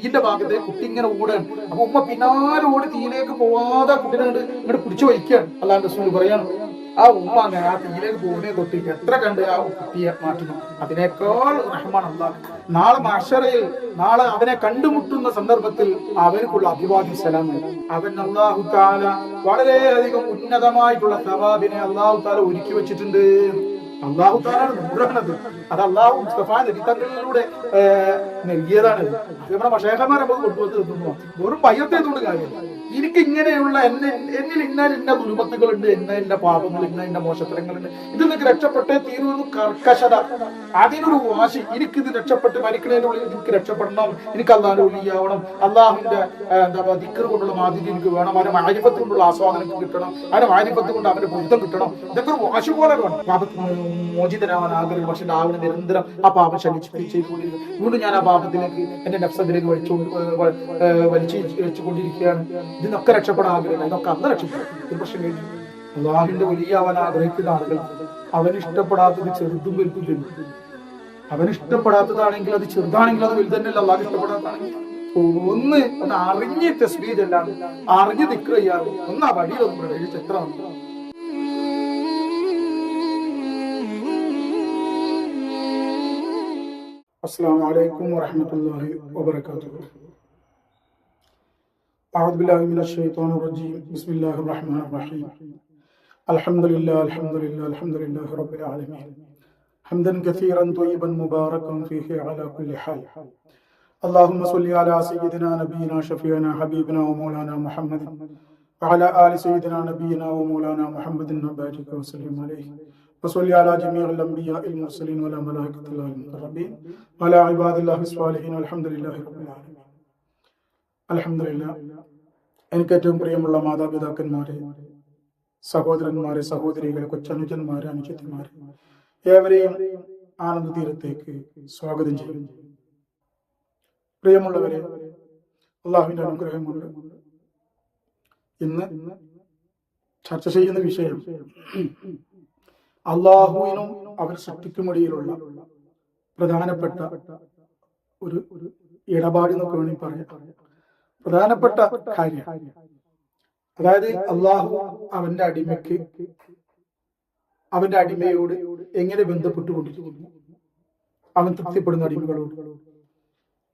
തീന്റെ ഭാഗത്തെ കുട്ടി ഇങ്ങനെ ഓടാണ്. അപ്പൊ ഉമ്മ പിന്നാലെ ഓടി തീയിലേക്ക് പോവാതെ കുട്ടീനെ ഇങ്ങോട്ട് പിടിച്ചു വലിക്കുകയാണ്. അല്ലാണ്ട് റസൂൽ പറയാണ്, ആ ഉമ്മ അങ്ങനെ ആ തീയിലേക്ക് പോകുന്നേ തൊട്ട് എത്ര കണ്ട് ആ കുട്ടിയെ മാറ്റുന്നു. അതിനേക്കാൾ റഹ്മാൻ അല്ലാഹ്. നാളെ മഹ്ശറയിൽ നാളെ അവനെ കണ്ടുമുട്ടുന്ന സന്ദർഭത്തിൽ അവനക്കുള്ള അഭിവാദ്യ സലാമാണ്. അവൻ അല്ലാഹു തആല വളരെയധികം ഉന്നതമായിട്ടുള്ള സവാബിനെ അല്ലാഹു തആല ഒരുക്കി വെച്ചിട്ടുണ്ട്. അല്ലാഹു തആലയുടെ നൂറാണത്. അത് അല്ലാഹു മുസ്തഫ നബി തങ്ങളിലൂടെ നൽകിയതാണ്. നമ്മുടെ മശൈഖന്മാരെ നമുക്ക് കൊണ്ടുവന്ന് തന്നു. വെറും പയ്യത്തേതുകൊണ്ട് കാര്യമില്ല. എനിക്ക് ഇങ്ങനെയുള്ള എന്നിൽ ഇന്ന ദുർബത്തുകളുണ്ട്, ഇന്ന പാപങ്ങൾ, ഇന്ന മോശത്തരങ്ങളുണ്ട്, ഇത് നിങ്ങൾക്ക് രക്ഷപ്പെട്ടേ തീരുമെന്ന് കർക്കശത, അതിനൊരു വാശി. എനിക്കിത് രക്ഷപ്പെട്ട് മരിക്കണേനുള്ളിൽ എനിക്ക് രക്ഷപ്പെടണം, എനിക്ക് അള്ളാഹുവിന്റെ ഉള്ളിയാവണം, അള്ളാഹുവിന്റെ ദിക്ർ കൊണ്ടുള്ള മാതിരി എനിക്ക് വേണം, അവന്റെ മാരിഫത്ത് കൊണ്ടുള്ള ആസ്വാദനം എനിക്ക് കിട്ടണം, അവന്റെ മാരിഫത്ത് കൊണ്ട് അവന്റെ ബുദ്ധം കിട്ടണം. ഇതൊക്കെ ഒരു വാശി പോലെ വേണം. പാപത്തിന് മോചിതനാവാൻ ആഗ്രഹം, പക്ഷെ ആവണ നിരന്തരം ആ പാപം ചെയ്തുകൊണ്ടിരിക്കും. വീണ്ടും ഞാൻ ആ പാപത്തിലേക്ക് എന്റെ നഫ്സത്തിലേക്ക് വലിച്ചു വെച്ചുകൊണ്ടിരിക്കുകയാണ്. ഇതിനൊക്കെ രക്ഷപ്പെടാൻ ആഗ്രഹം, ഇതൊക്കെ അന്ന് രക്ഷപ്പെടും. ഒരു പ്രശ്നം കഴിഞ്ഞു. അള്ളാഹുവിന്റെ വലിയ അവൻ ആഗ്രഹിക്കുന്ന ആളുകൾ അവന് ഇഷ്ടപ്പെടാത്തത് ചെറുതും വലുതും ചെല്ലും. അവന് ഇഷ്ടപ്പെടാത്തതാണെങ്കിൽ അത് ചെറുതാണെങ്കിൽ അത് വലുത് തന്നെയല്ല. അള്ളാഹ് ഇഷ്ടപ്പെടാത്തതാണെങ്കിൽ ഒന്ന് അറിഞ്ഞ് തസ്ബീഹ് ചെല്ലാതെ അറിഞ്ഞ് ദിക്ർ ചെയ്യാതെ ഒന്ന് ആ വഴിയിലൊന്നും പ്രവേശിച്ച് എത്ര നന്ദി. അസ്സലാമു അലൈക്കും വറഹ്മത്തുള്ളാഹി വബറകാതുഹു. أعوذ بالله من الشيطان الرجيم. بسم الله الرحمن الرحيم. الحمد لله رب العالمين. حمدا كثيرا طيبا مباركا فيه على كل حال. اللهم صل على سيدنا نبينا شفيعنا حبيبنا ومولانا محمد وعلى آل سيدنا نبينا ومولانا محمد وبارك وسلم عليه. وصل على جميع الأنبياء المرسلين وعلى ملائكة الله المقربين وعلى عباد الله الصالحين. الحمد لله رب العالمين. അൽഹംദുലില്ലാ. എനിക്ക് ഏറ്റവും പ്രിയമുള്ള മാതാപിതാക്കന്മാരെ, സഹോദരന്മാരെ, സഹോദരികളെ, കൊച്ചനുജന്മാരെ, അനുജത്തിമാരെ, ഏവരെയും ആനന്ദ തീരത്തേക്ക് സ്വാഗതം ചെയ്യും. പ്രിയമുള്ളവരെ, അള്ളാഹുവിന്റെ അനുഗ്രഹം കൊണ്ട് ഇന്ന് ചർച്ച ചെയ്യുന്ന വിഷയം അള്ളാഹുവിനും അവർ സൃഷ്ടിക്കുമിടയിലുള്ള പ്രധാനപ്പെട്ട ഒരു ഇടപാട് എന്നൊക്കെ വേണമെങ്കിൽ പറയാം. പ്രധാനപ്പെട്ട കാര്യം, അതായത് അള്ളാഹു അവന്റെ അടിമയോട് എങ്ങനെ ബന്ധപ്പെട്ടുകൊണ്ടിരിക്കുന്നു, അവൻ തൃപ്തിപ്പെടുന്ന അടിമകളോട്,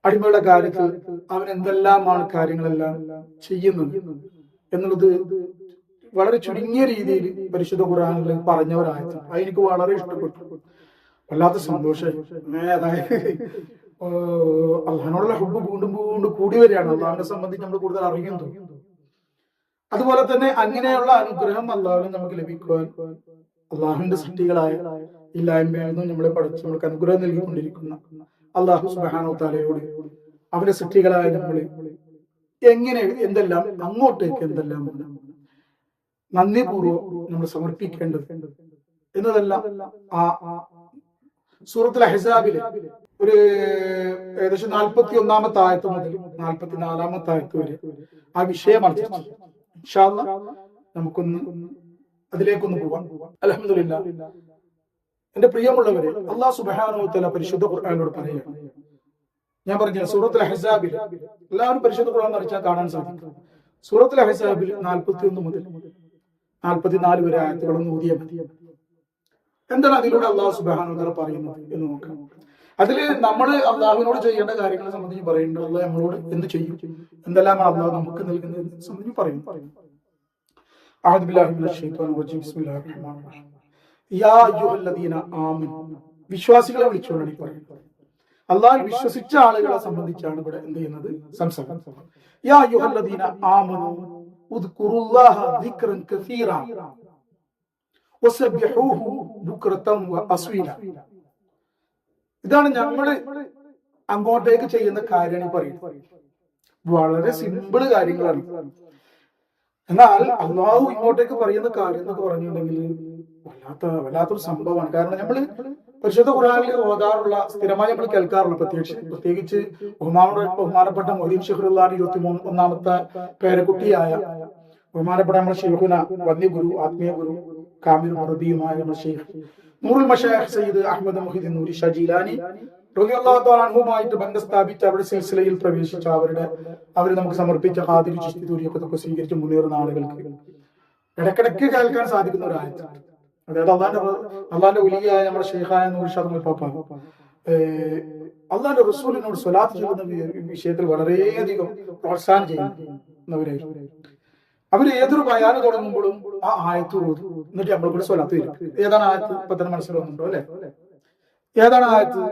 അടിമയുടെ കാര്യത്തിൽ അവൻ എന്തെല്ലാമാണ് കാര്യങ്ങളെല്ലാം ചെയ്യുന്നത് എന്നുള്ളത് വളരെ ചുരുങ്ങിയ രീതിയിൽ പരിശുദ്ധ ഖുർആനിൽ പറഞ്ഞവരായത് എനിക്ക് വളരെ ഇഷ്ടപ്പെട്ടു. വല്ലാത്ത സന്തോഷം. അതായത് അള്ളാഹിനോടുള്ള ഹുബ്ബ് വീണ്ടും കൂടി വരികയാണ്. അള്ളാഹിനെ സംബന്ധിച്ച് നമ്മൾ കൂടുതൽ അറിയുന്നു. അതുപോലെ തന്നെ അങ്ങനെയുള്ള അനുഗ്രഹം അള്ളാഹുവിന് നമുക്ക് ലഭിക്കുവാൻ അള്ളാഹുവിന്റെ സൃഷ്ടികളായ ഇല്ലായ്മയിൽ നിന്നും നമ്മളെ പഠിച്ച് നമുക്ക് അനുഗ്രഹം നൽകിക്കൊണ്ടിരിക്കുന്ന അള്ളാഹു സുബ്ഹാനഹു വ തആലയോട് അവന്റെ സൃഷ്ടികളായ നമ്മൾ എങ്ങനെ എന്തെല്ലാം അങ്ങോട്ടേക്ക് എന്തെല്ലാം നന്ദിപൂർവ്വം നമ്മൾ സമർപ്പിക്കേണ്ടത് എന്നതെല്ലാം ആ സൂറത്തുൽ അഹ്സാബിലെ ഒരു ഏകദേശം 41-ാമത്തെ ആയത്ത് മുതൽ 44-ാമത്തെ ആയത്ത് വരെ ആ വിഷയമാണ്. ഇൻഷാ അല്ലാഹ് നമുക്കൊന്ന് അതിലേക്കൊന്ന് പോവാം. അൽഹംദുലില്ലാ. എന്റെ പ്രിയമുള്ളവരെ, അല്ലാഹു സുബ്ഹാനഹു വ തആല പരിശുദ്ധ ഖുർആനിലൂടെ പറയുകയാണ്. ഞാൻ പറഞ്ഞ സൂറത്തുൽ അഹ്സാബിൽ എല്ലാവരും പരിശുദ്ധ ഖുർആൻ പഠിച്ചാൽ കാണാൻ സാധിക്കും. സൂറത്തുൽ അഹ്സാബിൽ 41 മുതൽ 44 വരെ ആയത്തുകളൊന്ന് ഊതിയാൽ മതി. എന്താണ് അതിലൂടെ അള്ളാഹു സുബ്ഹാനഹു വ തആല പറയുന്നത് എന്ന് നോക്കാം. അതില് നമ്മൾ അള്ളാഹുവിനോട് ചെയ്യേണ്ട കാര്യങ്ങളെ സംബന്ധിച്ച് പറയുന്നുണ്ട്. അള്ളാഹ് നമ്മളോട് എന്ത് ചെയ്യും, എന്തെല്ലാമാണ് അള്ളാഹു നമുക്ക് നൽകുന്നത് സംബന്ധിച്ച് പറയുന്നു. അഊദു ബില്ലാഹി മിനശ് ശൈത്വാനിർ റജീം. ബിസ്മില്ലാഹിർ റഹ്മാനിർ റഹീം. യാ അയ്യുഹല്ലദീന ആമനൂ, വിശ്വാസികളെ വിളിച്ചുകൊണ്ടാണ് ഈ പറയുന്നത്. അള്ളാഹു വിശ്വസിച്ച ആളുകളെ സംബന്ധിച്ചാണ് ഇവിടെ എന്ത് ചെയ്യുന്നത്, സംസാരം. യാ അയ്യുഹല്ലദീന ആമനൂ ഉദ്കുറുല്ലാഹ ദിക്റൻ കസീറാ വസബ്ബിഹൂഹു ബുക്റതൻ വഅസ്വീല. ഇതാണ് ഞങ്ങൾ അങ്ങോട്ടേക്ക് ചെയ്യുന്ന കാര്യമാണ് ഈ പറയുന്നത്. വളരെ സിമ്പിള് കാര്യങ്ങളാണ്. എന്നാൽ അള്ളാഹു ഇങ്ങോട്ടേക്ക് പറയുന്ന കാര്യം എന്നൊക്കെ പറഞ്ഞിട്ടുണ്ടെങ്കിൽ വല്ലാത്തൊരു സംഭവമാണ്. കാരണം നമ്മൾ പരിശുദ്ധ ഖുർആനിൽ ഓതാറുള്ള, സ്ഥിരമായി നമ്മൾ കേൾക്കാറുള്ള, പ്രത്യേകിച്ച് ബഹുമാനപ്പെട്ട മൊഹീൻ ഷെഹ്റുല്ലാഹി 21-ാമത്തെ പേരക്കുട്ടിയായ ബഹുമാനപ്പെട്ട നമ്മുടെ ഷെയ്ഖുന, വന്യഗുരു, ആത്മീയ ഗുരു, കാമിൽ മുറബിയുമായ നമ്മുടെ ഷെയ്ഖ് നൂറുൽ മശായിഖ് സയ്യിദ് അഹ്മദ് മുഹീദ്ദീൻ നൂരി ഷാ ജീലാനി റളിയല്ലാഹു തആല അൻഹുമായിട്ട് ബന്ധം സ്ഥാപിച്ച് അവരുടെ സിൽസിലയിൽ പ്രവേശിച്ച അവർ നമുക്ക് സമർപ്പിച്ച ഖാദിർ ചിശ്തി തൂരിയൊക്കെ സ്വീകരിച്ച് മുന്നേറുന്ന ആളുകൾക്ക് ഇടക്കിടക്ക് കേൾക്കാൻ സാധിക്കുന്ന ഒരു ആയത്താണ്. അതായത് അള്ളാന്റെ വലിയായ നമ്മുടെ ഷെയ്ഖായ നൂർഷാദ് പാപ്പ അള്ളാന്റെ റസൂലിനോട് സ്വലാത്ത് ചൊല്ലുന്ന വിഷയത്തിൽ വളരെയധികം പ്രോത്സാഹനം ചെയ്യുന്നവരായിരുന്നു. അവർ ഏതൊരു ബയാന് തുടങ്ങുമ്പോഴും ആ ആയത്ത് ഓതും, എന്നിട്ട് നമ്മളെ കൂടെ സ്വലാത്ത് വരും. ഏതാണ് ആയത്ത്? ഇപ്പൊ തന്നെ മനസ്സിലാവുന്നുണ്ടോ അല്ലെ? ഏതാണ് ആയത്ത്?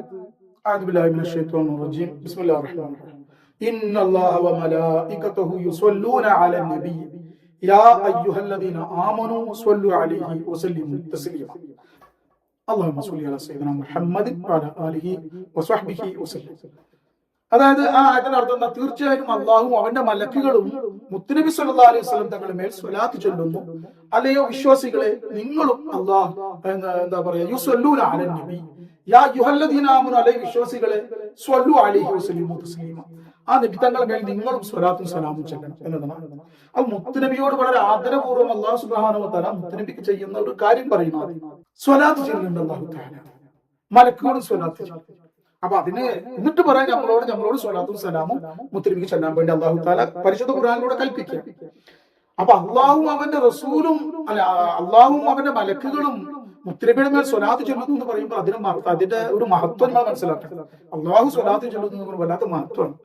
അഊദു ബില്ലാഹി മിനശ് ശൈത്വാനിർ റജീം. ബിസ്മില്ലാഹിർ റഹ്മാനിർ റഹീം. ഇന്നല്ലാഹ വ മലായികതഹു യുസല്ലൂന അലൻ നബി യാ അയ്യുഹല്ലദീന ആമനൂ സ്വല്ലു അലൈഹി വസല്ലിമു തസ്ലീമ. അല്ലാഹുമ്മ സ്വല്ലി അലാ സയ്യിദിനാ മുഹമ്മദിൻ വഅലാ ആലിഹി വസ്വഹ്ബിഹി വസല്ലം. അതായത് ആ ആയത്തിന്റെ അർത്ഥം എന്താ? തീർച്ചയായും അള്ളാഹും അവന്റെ മലക്കുകളും മുത്തുനബി സല്ലല്ലാഹു അലൈഹി വസല്ലം തങ്ങളുടെ മേൽ സ്വലാത്ത് ചൊല്ലുന്നു. അല്ലയോ വിശ്വാസികളെ, നിങ്ങളും അള്ളാഹു എന്താ പറയാ, യുസല്ലൂന അലൻ നബി യാ അയ്യുഹല്ലദീന ആമനൂ, അല്ലയോ വിശ്വാസികളെ, സ്വല്ലു അലൈഹി വസല്ലിമു തസ്ലീമ, ആ നബി തങ്ങളുടെ മേൽ നിങ്ങളും സ്വലാത്തും സലാമും ചൊല്ലണം എന്നതാണ്. അത് മുത്തുനബിയോട് വളരെ ആദരപൂർവ്വം അല്ലാഹു സുബ്ഹാനഹു വ തആല മുത്തുനബിക്ക് ചെയ്യുന്ന ഒരു കാര്യം പറയുന്നത്. സ്വലാത്ത് ചൊല്ലുന്നുണ്ട് അല്ലാഹു തആല, മലക്കുകളും സ്വലാത്ത് ചൊല്ലും. അപ്പൊ അതിന് എന്നിട്ട് പറയാൻ നമ്മളോട് സ്വലാത്തും സലാമും മുത്തുനബിക്ക് ചൊല്ലാൻ വേണ്ടി അല്ലാഹു തആല പരിശുദ്ധ ഖുർആനിലൂടെ കൽപ്പിക്കുക. അപ്പൊ അള്ളാഹും അവന്റെ റസൂലും അള്ളാഹും അവന്റെ മലക്കുകളും മുത്തുനബിയുടെ മേൽ സ്വലാത്ത് ചൊല്ലുന്നു എന്ന് പറയുമ്പോൾ അതിന്റെ ഒരു മഹത്വം നമ്മൾ മനസ്സിലാക്കണം. അള്ളാഹു സ്വലാത്ത് ചൊല്ലുന്നു വല്ലാത്ത മഹത്വമാണ്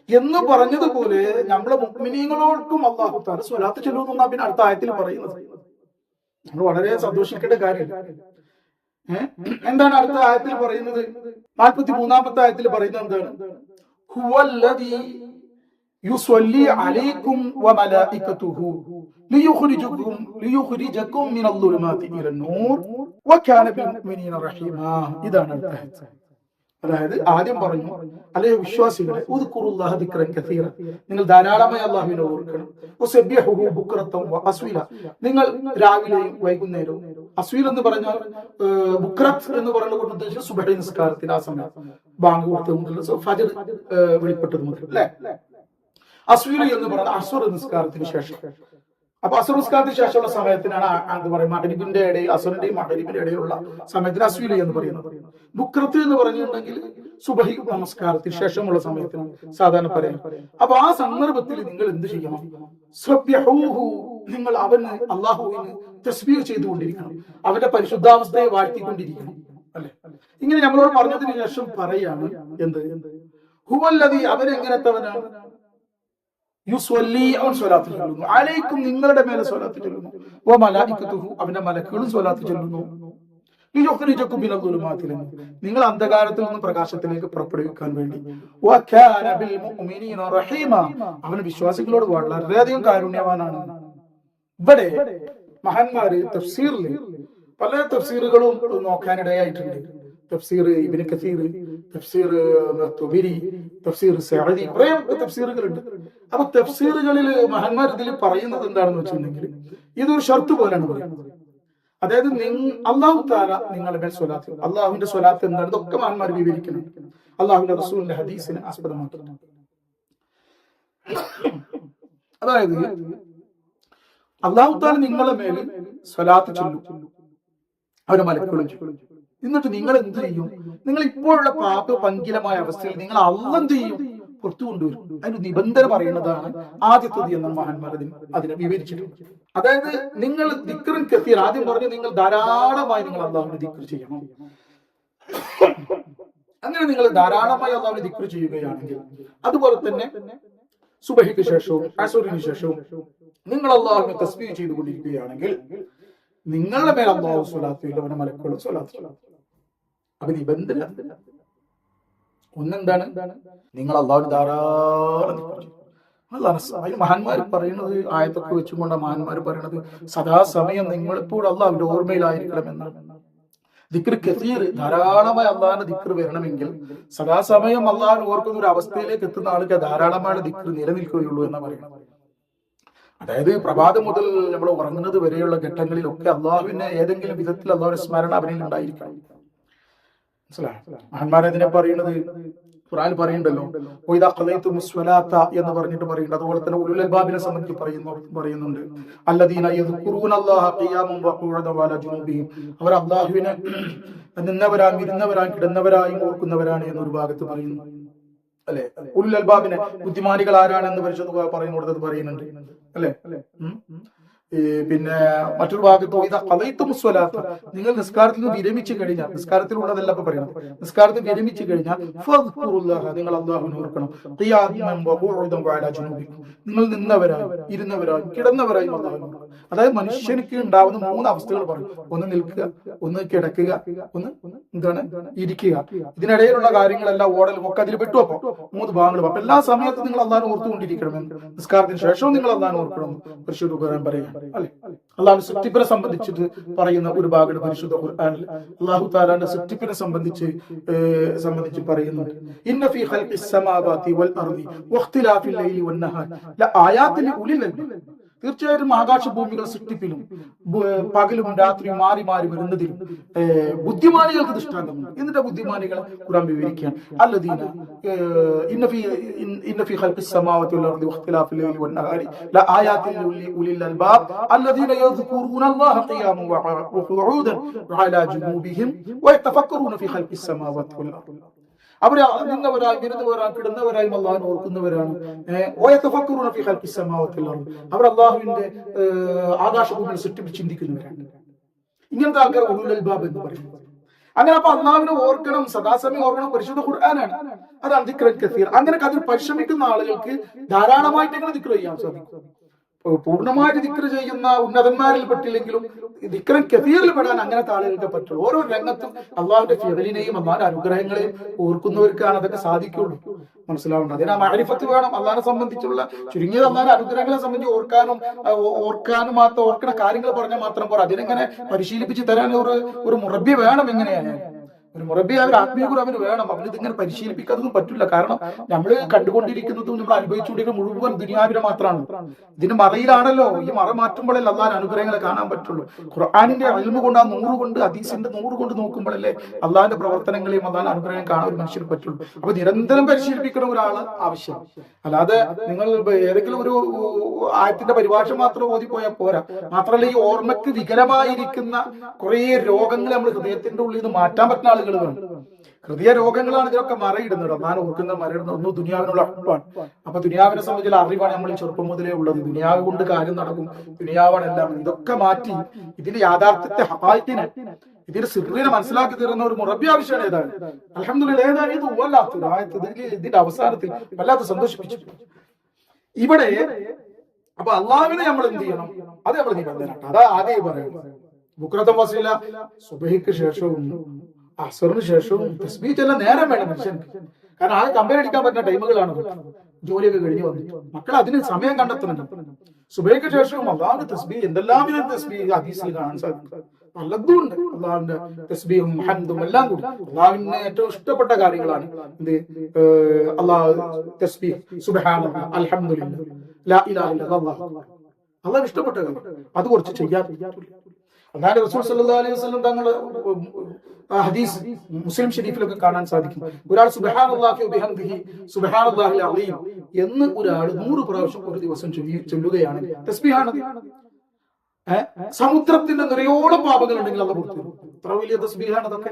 എന്ന് പറഞ്ഞതുപോലെ നമ്മളെ മുഅ്മിനീങ്ങളോർക്കും അള്ളാഹു തആല സ്വലാത്ത് ചൊല്ലുന്നു എന്നാ പിന്നെ അടുത്ത ആയത്തിൽ പറയുന്നത്. നമ്മൾ വളരെ സന്തോഷിക്കേണ്ട കാര്യം. എന്താണ് അടുത്ത ആയത്തിൽ പറയുന്നത്? 43-ാമത്തെ ആയത്തിൽ പറയുന്നത് എന്താണ്? ഹുവല്ലദീ യുസല്ലി അലൈക്കും വമലായികതുഹു ലിയുഖ്രിജകും മിനൽ-ളുലുമാതി ഇലൻ-നൂർ വകാന ബിൽ-മുഅ്മിനീന റഹീമാ. ഇതാണ് അടുത്ത ആയത്ത്. അതായത് ആദ്യം പറഞ്ഞു, അല്ലയോ വിശ്വാസികളെ, ഉദ്കുറുല്ലാഹ ദിക്റൻ കസീറ, നിങ്ങൾ ധാരാളമായി അല്ലാഹുവിനെ ഓർക്കണം. വസബ്ബിഹുഹു ബുക്റതൻ വഅസ്വില, നിങ്ങൾ രാവിലെയും വൈകുന്നേരവും. അസ്വീൽ എന്ന് പറഞ്ഞാൽ ബുക്രത്ത് എന്ന് പറയുന്നത് ഉദ്ദേശിച്ചത് സുബഹി നിസ്കാരത്തിന് ആ സമയം ബാങ്ക് കൊടുത്തത് മുതൽ ഫജ്ർ വെളിപ്പെട്ടത് മുതൽ അല്ലെ. അസ്വീൽ എന്ന് പറയുന്നത് അസ്ർ നിസ്കാരത്തിന് ശേഷം. അപ്പൊ അസ്ർ നിസ്കാരത്തിന് ശേഷമുള്ള സമയത്തിനാണ് എന്താ പറയുക, മഗ്രിബിന്റെ ഇടയിൽ അസ്റിന്റെയും മഗ്രിബിന്റെ ഇടയിലുള്ള സമയത്തിന് അസ്വീൽ എന്ന് പറയുന്നത്. ബുക്രത്ത് എന്ന് പറഞ്ഞിട്ടുണ്ടെങ്കിൽ സുബഹി നമസ്കാരത്തിന് ശേഷമുള്ള സമയത്തിനാണ് സാധാരണ പറയുന്നത്. അപ്പൊ ആ സന്ദർഭത്തിൽ നിങ്ങൾ എന്ത് ചെയ്യണം? സബ്ബിഹൂഹു, നിങ്ങൾ അവന് അല്ലാഹുവിന് തസ്ബീഹ് ചെയ്തുകൊണ്ടിരിക്കണം, അവന്റെ പരിശുദ്ധാവസ്ഥയെ വാഴ്ത്തിക്കൊണ്ടിരിക്കണം അല്ലെ. ഇങ്ങനെ നമ്മളോട് പറഞ്ഞതിന് ശേഷം പറയാണ് എന്ത്? ഹുവല്ലദീ, അവനെങ്ങനത്തവനാണ്? യുസ്വല്ലി, അവൻ സ്വലാത്ത് ചൊല്ലുന്നു. അലൈക്കും, നിങ്ങളുടെ മേലെ സ്വലാത്ത് ചൊല്ലുന്നു. വമലായികതുഹു, അവന്റെ മലക്കുകളും സ്വലാത്ത് ചൊല്ലുന്നു. ലിയുഖ്രിജകും മിനൽ-ളുലുമാതി ഇലൻ-നൂർ, നിങ്ങൾ അന്ധകാരത്തിൽ നിന്ന് പ്രകാശത്തിലേക്ക് പുറപ്പെടുവിക്കാൻ വേണ്ടി. വകാന ബിൽ-മുഅ്മിനീന റഹീമാ, അവൻ വിശ്വാസികളോട് വളരെയധികം കാരുണ്യവാനാണ്. ഇവിടെ മഹാന്മാര് തഫ്സീറിൽ പല തഫ്സീറുകളും നോക്കാനിടയായിട്ടുണ്ട്. തഫ്സീർ ഇബ്നു കസീർ, തഫ്സീർ തുബരി, തഫ്സീർ സഅദി, കുറേ തഫ്സീറുകളുണ്ട്. അപ്പൊ തഫ്സീറുകളിൽ മഹാന്മാർ ഇതിൽ പറയുന്നത് എന്താണെന്ന് വെച്ചിട്ടുണ്ടെങ്കിൽ ഇതൊരു ഷർത്ത് പോലെയാണ് പറയുന്നത്. അതായത് അല്ലാഹു തആല നിങ്ങളുടെ മേൽ സ്വലാത്ത്, അള്ളാഹുവിന്റെ സ്വലാത്ത് എന്താണ്, ഇതൊക്കെ മഹാന്മാർ വിവരിക്കുന്നുണ്ട് അള്ളാഹുവിന്റെ റസൂലിന്റെ ഹദീസിനെ ആസ്പദമാക്കിയിട്ടുണ്ട്. അതായത് അല്ലാഹു തആല നിങ്ങളുടെ മേൽ സ്വലാത്ത് ചൊല്ലും, അവരുടെ മലക്കുകളും ചൊല്ലും. എന്നിട്ട് നിങ്ങൾ എന്ത് ചെയ്യും? നിങ്ങൾ ഇപ്പോഴുള്ള പാപ പങ്കിലമായ അവസ്ഥയിൽ നിങ്ങൾ അള്ളാഹ് എന്ത് ചെയ്യും? പുറത്തു കൊണ്ടുവരും. അതിന് നിബന്ധന പറയുന്നതാണ് ആദ്യത്തത് എന്നാണ് മഹാന്മാർ അതിനെ വിവരിച്ചിട്ടുണ്ട്. അതായത് നിങ്ങൾ ദിക്റുൻ കസീർ, ആദ്യം പറഞ്ഞു നിങ്ങൾ ധാരാളമായി നിങ്ങൾ അള്ളാഹുവിനെ ദിക്ർ ചെയ്യണം. അങ്ങനെ നിങ്ങൾ ധാരാളമായി അള്ളാഹുവിനെ ദിക്ർ ചെയ്യുകയാണെങ്കിൽ, അതുപോലെ തന്നെ സുബഹിക്ക് ശേഷവും അസുറിന് ശേഷവും നിങ്ങൾ അള്ളാഹുവിനെ തസ്ബീഹ് ചെയ്തുകൊണ്ടിരിക്കുകയാണെങ്കിൽ നിങ്ങളുടെ മേൽ അള്ളാഹു സ്വലാത്ത് ചെയ്യും, അവന്റെ മലക്കുകളും സ്വലാത്ത് ചെയ്യും. അപ്പൊ നിബന്ധന ഒന്നെന്താണ്? നിങ്ങൾ അള്ളാഹുവിന് ധാരാളം മഹാന്മാർ പറയുന്നത്, ആയത്തൊക്കെ വെച്ചുകൊണ്ട് മഹാന്മാർ പറയുന്നത് സദാസമയം നിങ്ങളിപ്പോൾ അള്ളാഹുവിന്റെ ഓർമ്മയിലായിരിക്കണം എന്നാണ്. ദിക്ർ കസീർ, ധാരാളമായി അള്ളാഹിന്റെ ദിക്ർ വരണമെങ്കിൽ സദാസമയം അള്ളാഹു ഓർക്കുന്ന ഒരു അവസ്ഥയിലേക്ക് എത്തുന്ന ആൾക്ക് ധാരാളമായ ദിക്ർ നിലനിൽക്കുകയുള്ളൂ എന്ന് പറയുന്നത്. അതായത് പ്രഭാതം മുതൽ നമ്മൾ ഉറങ്ങുന്നത് വരെയുള്ള ഘട്ടങ്ങളിലൊക്കെ അള്ളാഹുവിനെ ഏതെങ്കിലും വിധത്തിൽ അള്ളാഹുവിന്റെ സ്മരണ അവനിൽ ഉണ്ടായിരിക്കണം. മനസ്സിലായോ? മഹാന്മാരതിനെ പറയുന്നത് ഖുർആൻ പറയുന്നുണ്ടല്ലോ വഇദാ ഖളൈതും സ്വലാത്ത എന്ന് പറഞ്ഞിട്ട് പറയുന്നുണ്ട്. അതുപോലെ തന്നെ ഉലുൽ അൽബാബിനെ സംബന്ധിച്ച് പറയുന്നുണ്ട് അല്ലദീന യദ്കുറൂനല്ലാഹ ഖിയാമൻ വഖുഉദൻ വഅലാ ജുനൂബിഹിം. അവർ അല്ലാഹുവിനെ നിന്നവരായും ഇരുന്നവരായും കിടന്നവരായും ഓർക്കുന്നവരാണ് എന്നൊരു ഭാഗത്ത് പറയുന്നു അല്ലെ. ഉലുൽ അൽബാബിനെ ബുദ്ധിമാനികൾ ആരാണെന്ന് പരിശുദ്ധ പറയുന്നത് പറയുന്നുണ്ട് അല്ലെ. പിന്നെ മറ്റൊരു ഭാഗത്ത് ഇതാ ഖളൈതും സ്വലാത്ത, നിങ്ങൾ നിസ്കാരത്തിൽ നിന്ന് വിരമിച്ചു കഴിഞ്ഞാൽ, നിസ്കാരത്തിലുള്ളതല്ല ഇപ്പൊ പറയണം, നിസ്കാരത്തിൽ വിരമിച്ചു കഴിഞ്ഞാൽ ഫദ്കുറുല്ലാഹ, നിങ്ങൾ അല്ലാഹുവിനെ ഓർക്കണം, ഖിയാമൻ വഖുഉദൻ വഅലാ ജുനൂബിഹിം, നിങ്ങൾ നിന്നവരായും ഇരുന്നവരായും കിടന്നവരായും അല്ലാഹുവിനെ ഓർക്കണം. അതായത് മനുഷ്യനിക്ക് ഉണ്ടാവുന്ന 3 അവസ്ഥകൾ പറയും. ഒന്ന് നിൽക്കുക, ഒന്ന് കിടക്കുക, ഒന്ന് എന്താണ് ഇരിക്കുക. ഇതിനിടയിലുള്ള കാര്യങ്ങളെല്ലാം ഓടലും ഒക്കെ അതിൽ പെട്ടു. അപ്പൊ 3 ഭാഗങ്ങളും. അപ്പൊ എല്ലാ സമയത്തും നിങ്ങൾ അല്ലാഹുവിനെ ഓർത്തുകൊണ്ടിരിക്കണം. നിസ്കാരത്തിന് ശേഷവും നിങ്ങൾ അല്ലാഹുവിനെ ഓർക്കണം. പരിശുദ്ധ ഖുർആൻ പറയുക അല്ലെ. അള്ളാഹു സൃഷ്ടിപ്പിനെ സംബന്ധിച്ചിട്ട് പറയുന്ന ഒരു ഭാഗമാണ് പരിശുദ്ധ ഖുർആനിൽ. അല്ലാഹു തആലയുടെ സൃഷ്ടിപ്പിനെ സംബന്ധിച്ച് പറയുന്നുണ്ട്. ഇന്ന ഫീ ഖൽഖിസ് സമാവാതി വൽ അർദി വഖ്തിലാഫിൽ ലൈലി വൻ നഹാർ ലആയാതിൻ ലിഉലിൽ അൽബാബ്. തീർച്ചയായും ആകാശഭൂമികൾ സൃഷ്ടിപ്പിലും പകലും രാത്രിയും മാറി മാറി വരുന്നതിലും ബുദ്ധിമാനികൾക്ക് ദൃഷ്ടാന്തമുണ്ട്. എന്നിട്ട് ബുദ്ധിമാനികളെ ഖുർആൻ വിവരിക്കുകയാണ്. അല്ലദീന ഇന്ന ഫീ ഖൽഖിസ് സമാവാതി വൽ അർദി വഖ്തിലാഫിൽ ലൈലി വൻ നഹാരി ലആയാതിൻ ലിഉലിൽ അൽബാബ് അല്ലദീന യദ്കുറൂനല്ലാഹ ഖിയാമൻ വഖുഊദൻ വഅലാ ജുനൂബിഹിം വയതഫക്കറൂന ഫീ ഖൽഖിസ് സമാവാതി വൽ അർദി. അവർ നിന്നവരായും ഇരുന്നവരായും കിടന്നവരായും അല്ലാഹുവിനെ ഓർക്കുന്നവരാണ്. അവർ അല്ലാഹുവിന്റെ ആകാശഭൂമിയെ സൃഷ്ടിപ്പിൽ ചിന്തിക്കുന്നവരാണ്. ഇങ്ങനത്തെ ആൾക്കാർ ഉലുൽ അൽബാബ് എന്ന് പറയുന്നത്. അങ്ങനെ അപ്പൊ അല്ലാഹുവിനെ ഓർക്കണം, സദാസമയം ഓർക്കണം. പരിശുദ്ധ ഖുർആനാണ്. അതാണ് ദിക്റുൻ കസീർ. അങ്ങനെ അതിൽ പരിശ്രമിക്കുന്ന ആളുകൾക്ക് ധാരാളമായിട്ട് എങ്ങനെ ദിക്ർ ചെയ്യാൻ സാധിക്കും. പൂർണ്ണമായിട്ട് ദിക്ർ ചെയ്യുന്ന ഉന്നതന്മാരിൽ പെട്ടില്ലെങ്കിലും ദിക്റുൻ കസീറിൽ പെടാൻ അങ്ങനത്തെ ആളുകൾക്ക് പറ്റുള്ളൂ. ഓരോ രംഗത്തും അള്ളാഹുവിന്റെ ഫിഅലിനെയും അള്ളാഹുവിന്റെ അനുഗ്രഹങ്ങളെയും ഓർക്കുന്നവർക്കാണ് അതൊക്കെ സാധിക്കുള്ളൂ. മനസ്സിലാവുന്നത്. അതിന് ആ മഅരിഫത്ത് വേണം. അള്ളാഹിനെ സംബന്ധിച്ചുള്ള ചുരുങ്ങിയത് അള്ളാഹിന്റെ അനുഗ്രഹങ്ങളെ സംബന്ധിച്ച് ഓർക്കാനും മാത്രം ഓർക്കുന്ന കാര്യങ്ങൾ പറഞ്ഞാൽ മാത്രം പോരാ. അതിനെങ്ങനെ പരിശീലിപ്പിച്ച് തരാൻ ഒരു മുറബി വേണം. എങ്ങനെയായാലും ഒരു മുറബി, അവർ ആത്മീയ ഗുരു അവന് വേണം. അവന് ഇതിങ്ങനെ പരിശീലിപ്പിക്കാതൊന്നും പറ്റില്ല. കാരണം നമ്മൾ കണ്ടുകൊണ്ടിരിക്കുന്നതും നമ്മൾ അനുഭവിച്ചുകൊണ്ടിരിക്കുന്ന മുഴുവൻ ദുനിയാവിനെ മാത്രമാണ്. ഇതിന് മറയിലാണല്ലോ. ഈ മറ മാറ്റുമ്പോഴല്ലേ അള്ളാഹിന്റെ അനുഗ്രഹങ്ങളെ കാണാൻ പറ്റുള്ളൂ. ഖുർആനിന്റെ ഇൽമു കൊണ്ട്, ആ 100 കൊണ്ട്, ഹദീസിന്റെ 100 കൊണ്ട് നോക്കുമ്പോഴല്ലേ അള്ളാഹിന്റെ പ്രവർത്തനങ്ങളെയും അള്ളാഹിന്റെ അനുഗ്രഹം കാണാൻ ഒരു മനുഷ്യന് പറ്റുള്ളൂ. അപ്പൊ നിരന്തരം പരിശീലിപ്പിക്കണം ഒരാള് ആവശ്യം. അല്ലാതെ നിങ്ങൾ ഏതെങ്കിലും ഒരു ആയത്തിന്റെ പരിഭാഷ മാത്രം ഓതിപ്പോയാൽ പോരാ. മാത്രമല്ല, ഈ ഓർമ്മക്ക് വികലമായിരിക്കുന്ന കുറെ രോഗങ്ങൾ നമ്മൾ ഹൃദയത്തിന്റെ ഉള്ളിൽ നിന്ന് മാറ്റാൻ പറ്റുന്ന ആളുകൾ വേണം. ഹൃദയ രോഗങ്ങളാണ് ഇതിനൊക്കെ മറയിടുന്നത്. ഞാൻ ഓർക്കുന്ന മറയിടുന്ന ഒന്ന് ദുനിയാവിനുള്ള അറിവാണ്. അപ്പൊ ദുനിയാവിനെ സംബന്ധിച്ചുള്ള അറിവാണ് നമ്മൾ ചെറുപ്പം മുതലേ ഉള്ളത്. ദുനിയാവ് കൊണ്ട് കാര്യം നടക്കും, ദുനിയാവാണ് എല്ലാം. ഇതൊക്കെ മാറ്റി ഇതിന്റെ യാഥാർത്ഥ്യത്തെ ഹഖായിഖിനെ, ഇതിന്റെ സിറിനെ മനസ്സിലാക്കി തരുന്ന ഒരു മുറബി ആവശ്യമാണ്. ഏതാണ് അൽഹംദുലില്ലാഹ്, ഏതാണ് ഇത് വല്ലാത്തൊരു ആയത്ത്. ഇതിന്റെ അവസാനത്തിൽ വല്ലാത്ത സന്തോഷിപ്പിച്ചു ഇവിടെ. അപ്പൊ അള്ളാഹുവിനെ നമ്മൾ എന്ത് ചെയ്യണം? അത് നമ്മൾ നിബന്ധനാണ്. അതാ ആദ്യം പറയുന്നത്. ബുക്രത്തും വസീല സുബഹിക്ക് ശേഷവും അസറിന് ശേഷവും തസ്ബീഹ് ചെല്ലാൻ നേരം വേണം മനുഷ്യർക്ക്. കാരണം ആകെ കമ്പയർ അടിക്കാൻ പറ്റുന്ന ടൈമുകളാണ്. ജോലിയൊക്കെ കഴിഞ്ഞ് വന്നിട്ട് മക്കൾ അതിന് സമയം കണ്ടെത്തുന്നുണ്ട്. സുബഹിക്ക് ശേഷവും അള്ളാഹുവിന്റെ തസ്ബീഹ്, എന്തെല്ലാം തസ്ബീഹ് ഹദീസിൽ കാണാൻ സാധിക്കും. പലതും ഉണ്ട്. അള്ളാഹുവിന്റെ തസ്ബീഹും ഹംദും എല്ലാം കൂടി അള്ളാഹുവിന് ഏറ്റവും ഇഷ്ടപ്പെട്ട കാര്യങ്ങളാണ്. എന്ത് അള്ളാഹു തസ്ബീഹ്, സുബ്ഹാനല്ലാഹ്, അൽഹംദുലില്ലാഹ്, ലാ ഇലാഹ ഇല്ലല്ലാഹ്, അള്ളാഹു ഇഷ്ടപ്പെട്ട കാര്യം. അത് കുറച്ച് ചെയ്യാൻ അല്ലാഹുവിന്റെ റസൂൽ സല്ലല്ലാഹു അലൈഹി വസല്ലം തങ്ങൾ ഹദീസ് മുസ്ലിം ഷരീഫിലൊക്കെ കാണാൻ സാധിക്കും. ഒരാൾ സുബ്ഹാനല്ലാഹി വബിഹംദിഹി സുബ്ഹാനല്ലാഹിൽ അലീം എന്ന് ഒരാൾ 100 പ്രാവശ്യം ഒരു ദിവസം ചൊല്ലുകയാണ് തസ്ബീഹാണ്. സമുദ്രത്തിന്റെ നിറയോളം പാപങ്ങൾ ഉണ്ടെങ്കിൽ അത് പുറത്തു വരും. അത്ര വലിയ തസ്ബീഹാണ് അതൊക്കെ.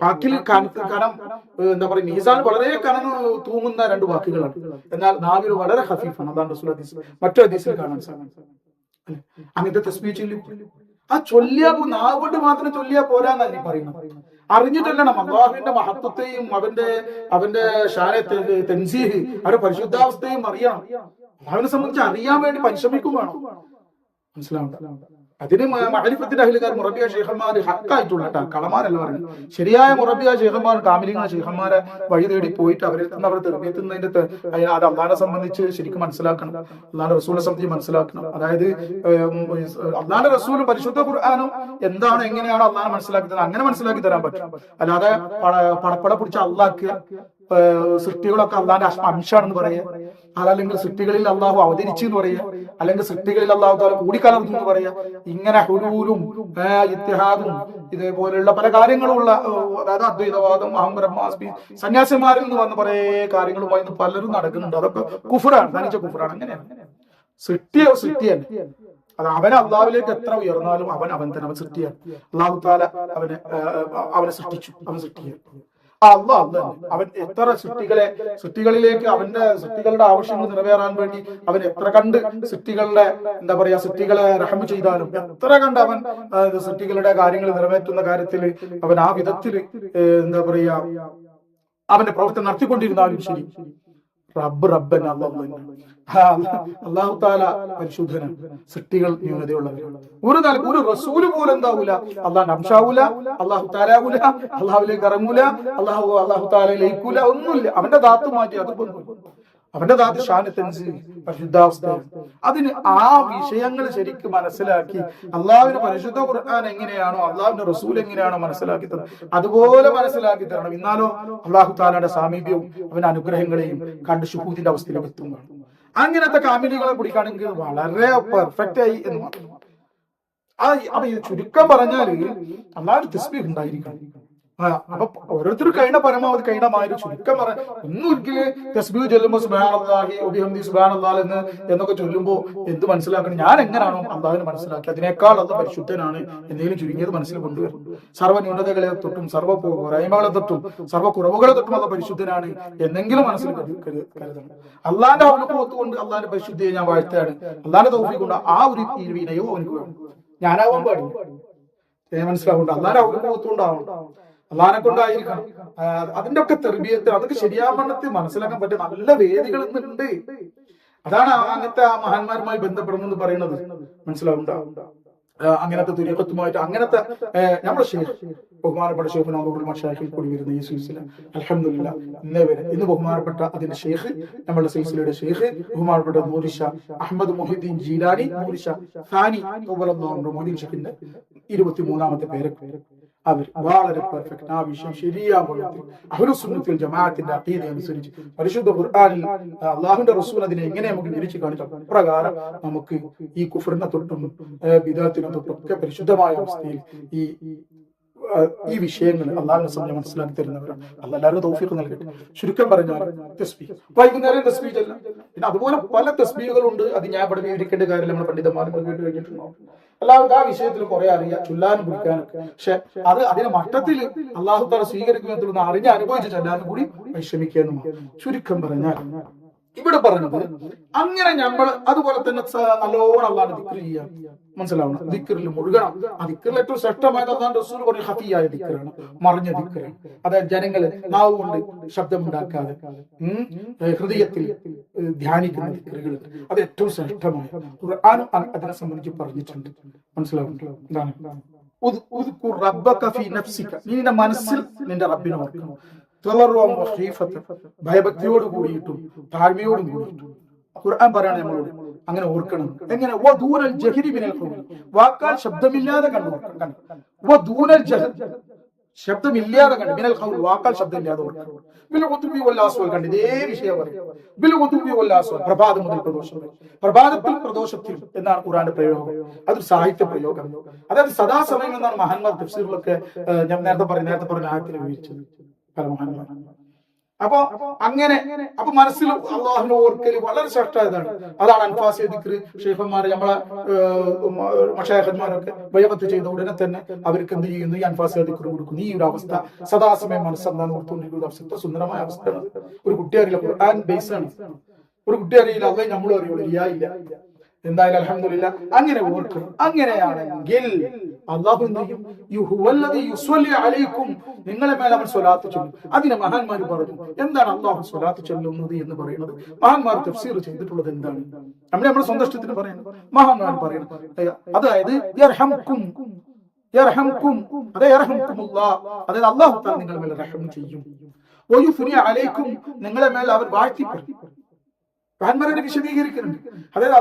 വാക്കിൽ കനം, എന്താ പറയുക, മീസാൻ വളരെ കനം തൂങ്ങുന്ന 2 വാക്കുകളാണ്. എന്നാൽ നാവിൽ വളരെ ഖഫീഫാണ്. അതാണ് റസൂൽ ഹദീസ് മറ്റു ഹദീസിൽ കാണാൻ സാധിക്കും. അങ്ങനത്തെ തസ്ബീഹ് ചൊല്ലി ആ ചൊല്ലിയാ നാവുകൊണ്ട് മാത്രം ചൊല്ലിയാ പോരാന്നാണ് ഈ പറയുന്നത്. അറിഞ്ഞിട്ടല്ലണം അല്ലാഹുവിന്റെ മഹത്വത്തെയും അവന്റെ ഷാനെ തൻസീഹ്, അവരുടെ പരിശുദ്ധാവസ്ഥയും അറിയണം. അല്ലാഹുവിനെ സംബന്ധിച്ച് അറിയാൻ വേണ്ടി പരിശ്രമിക്കും വേണം. മനസ്സിലാവുന്നുണ്ടോ? അതിന് മഅരിഫത്തിന്റെ അഹ്ലുകാർ മുറബിയ ശൈഖന്മാർ ഹക്കായിട്ടുള്ള കളമാരല്ല പറയുന്നത്. ശരിയായ മുറബിയ ശൈഖന്മാർ, കാമിലിങ്ങൾ ശൈഖന്മാരെ വഴി തേടി പോയിട്ട് അവരെ തെരഞ്ഞെടുക്കുന്നതിന്റെ അത് അള്ളാഹിനെ സംബന്ധിച്ച് ശരിക്കും മനസ്സിലാക്കണം. അള്ളാഹിന്റെ റസൂലിനെ സംബന്ധിച്ച് മനസ്സിലാക്കണം. അതായത് അള്ളാഹിന്റെ റസൂലും പരിശുദ്ധ ഖുർആനും എന്താണ്, എങ്ങനെയാണോ അള്ളാഹിനെ മനസ്സിലാക്കി തരാൻ, അങ്ങനെ മനസ്സിലാക്കി തരാൻ പറ്റും. അല്ലാതെ പടപ്പട പിടിച്ച അള്ളാഹ്ക്ക് സൃഷ്ടികളൊക്കെ അള്ളാന്റെ അംശമാണെന്ന് പറയാ, അതല്ലെങ്കിൽ സൃഷ്ടികളിൽ അള്ളാഹു അവതരിച്ചു എന്ന് പറയാ, അല്ലെങ്കിൽ സൃഷ്ടികളിൽ അള്ളാഹു താല കൂടിക്കലർന്നു എന്ന് പറയാ. ഇങ്ങനെ ഹുലൂലും ഇത്തിഹാദും ഇതേപോലെയുള്ള പല കാര്യങ്ങളുള്ള, അതായത് അദ്വൈതവാദം, അഹം ബ്രഹ്മാസ്മി, സന്യാസിമാരിൽ നിന്ന് വന്ന പല കാര്യങ്ങളുമായി പലരും നടക്കുന്നുണ്ട്. അതൊക്കെ കുഫറാണ്, തനിച്ച കുഫറാണ്. അങ്ങനെയാണ് സൃഷ്ടിയാണ്. അത് അവൻ അള്ളാഹുവിലേക്ക് എത്ര ഉയർന്നാലും അവൻ തന്നെ അവൻ സൃഷ്ടിയാണ്. അള്ളാഹു താല അവനെ സൃഷ്ടിച്ചു, അവൻ സൃഷ്ടിയാണ്. അവൻ എത്ര സൃഷ്ടികളിലേക്ക് അവന്റെ സൃഷ്ടികളുടെ ആവശ്യങ്ങൾ നിറവേറാൻ വേണ്ടി അവൻ എത്ര കണ്ട് സൃഷ്ടികളുടെ എന്താ പറയാ സൃഷ്ടികളെ റഹ്മ ചെയ്താലും എത്ര കണ്ട് അവൻ സൃഷ്ടികളുടെ കാര്യങ്ങൾ നിറവേറ്റുന്ന കാര്യത്തിൽ അവൻ ആ വിധത്തിൽ എന്താ പറയാ അവന്റെ പ്രവർത്തനം നടത്തിക്കൊണ്ടിരുന്നാലും ശരി, റബ്ബൻ അല്ലാഹു തആല പരിശുദ്ധനാണ്. സൃഷ്ടികൾ ന്യൂനതയുള്ളവരാണ്. ഒരു റസൂല് പോലും എന്താവൂല, അള്ളാഹ് അംശാവൂല, അള്ളാഹു താലാവൂല, അള്ളാഹുലേക്ക് ഇറങ്ങൂല, അള്ളാഹു താല ലയിക്കൂല, ഒന്നുമില്ല. അവന്റെ ദാത്ത് മാറ്റി, അതൊന്നും അവന്റെ ദാത്ത് ഷാനത്തൻസ് പരിശുദ്ധാവസ്ഥയാണ്. അതിന് ആ വിഷയങ്ങൾ ശരിക്കും മനസ്സിലാക്കി അള്ളാഹുവിന്റെ പരിശുദ്ധ ഖുർആൻ എങ്ങനെയാണോ അള്ളാഹുവിന്റെ റസൂൽ എങ്ങനെയാണോ മനസ്സിലാക്കി തന്നത് അതുപോലെ മനസ്സിലാക്കി തരണം. എന്നാലോ അള്ളാഹു താലയുടെ സാമീപ്യവും അവന്റെ അനുഗ്രഹങ്ങളെയും കണ്ട് ശുഹൂദിന്റെ അവസ്ഥയിലേക്ക് എത്തുന്നതാണ്. അങ്ങനത്തെ കാമിലികളെ പിടിക്കുകയാണെങ്കിൽ വളരെ പെർഫെക്റ്റ് ആയി എന്ന് മാത്രം. അപ്പൊ ഇത് ചുരുക്കം പറഞ്ഞാല് അള്ളാഹു തസ്ബീഹ് ഉണ്ടായിരിക്കണം. അപ്പൊ ഓരോരുത്തർ കഴിയുന്ന പരമാവധി കഴിയുന്നമായൊരു ചുരുക്കം പറയാം. ഒന്നും ഒരിക്കലും തസ്ബീഹ് ചൊല്ലുമ്പോ സുബ്ഹാനല്ലാഹി വബിഹംദി സുബ്ഹാനല്ലാഹ് എന്നൊക്കെ ചൊല്ലുമ്പോ എന്ത് മനസ്സിലാക്കണം, ഞാൻ എങ്ങനെയാണോ അള്ളാഹുവിനെ മനസ്സിലാക്കി അതിനേക്കാൾ അത് പരിശുദ്ധനാണ് എന്തെങ്കിലും ചുരുങ്ങിയത് മനസ്സിൽ കൊണ്ടുവരും. സർവ്വ ന്യൂനതകളെ തൊട്ടും സർവ്വ പോരായ്മകളെ തൊട്ടും സർവ്വ കുറവുകളെ തൊട്ടും അത് പരിശുദ്ധനാണ് എന്നെങ്കിലും മനസ്സിൽ കരുതണം. അള്ളാന്റെ ഔന്നത്യം കൊണ്ട് അള്ളാന്റെ പരിശുദ്ധിയെ ഞാൻ വാഴ്ത്തുകയാണ്. അള്ളാന്റെ തൗഫീഖ് കൊണ്ട് ആ ഒരു വിനയവും അവനക്ക് വേണം. ഞാനാവാൻ പാടില്ല. മനസ്സിലാവുണ്ട് അള്ളാന്റെ ഔന്നത്യം കൊണ്ടാവണം, അള്ളാഹിനെ കൊണ്ടായിരിക്കണം. അതിന്റെ ഒക്കെ തെർബിയത്ത് അതൊക്കെ ശരിയാവണ്ണത്തിൽ മനസ്സിലാക്കാൻ പറ്റിയ നല്ല വേദികൾ ഇന്നുണ്ട്. അതാണ് അങ്ങനത്തെ ആ മഹാന്മാരുമായി ബന്ധപ്പെടുന്നത് പറയുന്നത്. മനസ്സിലാവുണ്ടാവും അങ്ങനത്തെ തുര്യക്കത്തുമായിട്ട് അങ്ങനത്തെ നമ്മുടെ ഷെയ്ഖ് ബഹുമാനപ്പെട്ട ഷെയ്ഖ് നമ്മുടെ മശായിഖിൽ കൂടി വരുന്ന ഈ സിൽസില അൽഹംദുലില്ലാഹ് ഇന്നേ വരെ ഇന്ന് ബഹുമാനപ്പെട്ട അതിന്റെ ഷെയ്ഖ് നമ്മുടെ സിൽസിലയുടെ ഷെയ്ഖ് ബഹുമാനപ്പെട്ട മൂരിഷ അഹമ്മദ് മുഹിദ്ദീൻ ജീലാനി മൂരിഷ സാനി മൊയ്തീൻ ഷെയ്ഖിന്റെ 23ാമത്തെ പേര് അവർ വളരെ പെർഫെക്റ്റ് ആ വിഷയം ശരിയാവുന്ന അഹ്ലുസുന്നത്തുൽ ജമാഅത്തിന്റെ അഖീദ അനുസരിച്ച് പരിശുദ്ധ ഖുർആനിൽ അല്ലാഹുവിന്റെ റസൂൽ അതിനെ എങ്ങനെ നമുക്ക് വിവരിച്ചു കാണിച്ചു പ്രകാരം നമുക്ക് ഈ കുഫറിനെ തൊട്ടും ബിദഅത്തിനെ തൊട്ടും ഒക്കെ പരിശുദ്ധമായ അവസ്ഥയിൽ ഈ വിഷയങ്ങൾ അള്ളാഹുവിനെ സമയം മനസ്സിലാക്കി തരുന്നവരാണ്. അല്ലാഹ് എല്ലാവരും തൗഫീഖ് നൽകട്ടെ. ചുരുക്കം പറഞ്ഞാൽ തസ്ബീഹ് വൈകുന്നേരം തസ്ബീഹ് ചെല്ലാം. പിന്നെ അതുപോലെ പല തസ്ബീഹുകളുണ്ട്. അത് ഞാൻ ഇവിടെ വിവരിക്കേണ്ട കാര്യമില്ല, നമ്മുടെ പണ്ഡിതന്മാരും കേട്ട് കഴിഞ്ഞിട്ടുണ്ടാവും. എല്ലാവർക്കും ആ വിഷയത്തിൽ കുറെ അറിയാം, ചൊല്ലാനും പിടിക്കാനൊക്കെ. പക്ഷെ അതിന്റെ മട്ടത്തിൽ അള്ളാഹു താല സ്വീകരിക്കുന്ന അറിഞ്ഞ് അനുഭവിച്ച് ചെല്ലാനും കൂടി പരിശ്രമിക്കാനും. ചുരുക്കം പറഞ്ഞാൽ ഇവിടെ പറഞ്ഞത് അങ്ങനെ നമ്മൾ അതുപോലെ തന്നെ നല്ലോണം അള്ളാഹുവിനെ ദിക്ർ ചെയ്യാം. മനസ്സിലാവണം, ദിക്റിൽ മുഴുകണം. ആ ദിക്റിൽ ഏറ്റവും ശ്രേഷ്ഠമായത് അള്ളാഹുവിന്റെ റസൂൽ പറഞ്ഞ ഖഫിയായ ദിക്റാണ്, മറിഞ്ഞ ദിക്റാണ്. അതായത് ജനങ്ങൾ നാവ് കൊണ്ട് ശബ്ദമുണ്ടാക്കാതെ ഹൃദയത്തിൽ ധ്യാനിക്കുന്ന ദിക്റുകൾ, അത് ഏറ്റവും ശ്രേഷ്ഠമായ ഖുർആനും അതിനെ സംബന്ധിച്ച് പറഞ്ഞിട്ടുണ്ട്. മനസ്സിലാവുന്നുണ്ടോ? എന്താണ് നിന്റെ മനസ്സിൽ നിന്റെ റബ്ബിനെ ഓർക്കണം. ഭയഭക്തിയോട് കൂടിയിട്ടും താഴ്മയോടും കൂടിയിട്ടും ഖുർആൻ പറയാണ് നമ്മളോട് അങ്ങനെ ഓർക്കണം. എങ്ങനെ? വാക്കാൽ ശബ്ദമില്ലാതെ കണ്ടു ശബ്ദമില്ലാതെ കണ്ട് മിനൽ ഖൗൽ വാക്കാൽ ശബ്ദമില്ലാതെ ഓർക്കണം. കണ്ട് ഇതേ വിഷയം പറയും. പ്രഭാതം മുതൽ പ്രദോഷം, പ്രഭാതത്തിൽ പ്രദോഷത്തിൽ എന്നാണ് ഖുർആന്റെ പ്രയോഗം. അതൊരു സാഹിത്യ പ്രയോഗം. അതായത് സദാസമയം എന്നാണ് മഹാന്മാർ തഫ്സീറിലൊക്കെ ഞാൻ നേരത്തെ പറഞ്ഞ ആയത്തിൽ വിവരിച്ചത് പല മഹാന്മാർ. അപ്പൊ മനസ്സിൽ അള്ളാഹുവിനെ ഓർക്കൽ വളരെ ശ്രേഷ്ഠമായതാണ്. അതാണ് അൻഫാസിയ ദിക്ർ. ഷെയ്ഖന്മാർ നമ്മളെ മശായിഖന്മാരൊക്കെ ബൈഅത്ത് ചെയ്ത ഉടനെ തന്നെ അവർക്ക് എന്ത് ചെയ്യുന്നു? ഈ അൻഫാസിയ ദിക്ർ കൊടുക്കുന്നു. ഈ ഒരു അവസ്ഥ സദാസമയം മനസ്സെന്താണ് ഓർത്തുകൊണ്ടിരിക്കുന്ന അവസ്ഥ സുന്ദരമായ അവസ്ഥയാണ്. ഒരു കുട്ടി അറിയില്ല, ഖുർആൻ ബേസ് ആണ്. ഒരു കുട്ടി അറിയില്ല, അള്ളാഹ് നമ്മളും അറിയുള്ളൂ, ഇല്ല. എന്തായാലും അൽഹംദുലില്ലാഹ് അങ്ങനെ ഓർക്കും. അങ്ങനെയാണെങ്കിൽ അല്ലാഹു നിങ്ങളെ മേൽ അവൻ സ്വലാത്ത് ചൊല്ലും. അതിനെ മഹാന്മാർ പറഞ്ഞു. എന്താണ് അല്ലാഹു സ്വലാത്ത് ചൊല്ലുന്നത് എന്ന് പറയുന്നത്? മഹാന്മാർ തഫ്സീർ ചെയ്തിട്ടുള്ളത് എന്താണ്? നമ്മുടെ സ്വന്തം ഇഷ്ടത്തിന് പറയുന്നത് മഹാന്മാർ പറയുന്നത്. അതായത് അതായത് അല്ലാഹു തആല നിങ്ങളുടെ മേൽ റഹ്മത്ത് ചെയ്യും. നിങ്ങളെ മേൽ അവർ വാഴ്ത്തി പറയും. മഹാന്മാരെ വിശദീകരിക്കുന്നുണ്ട്. അതായത്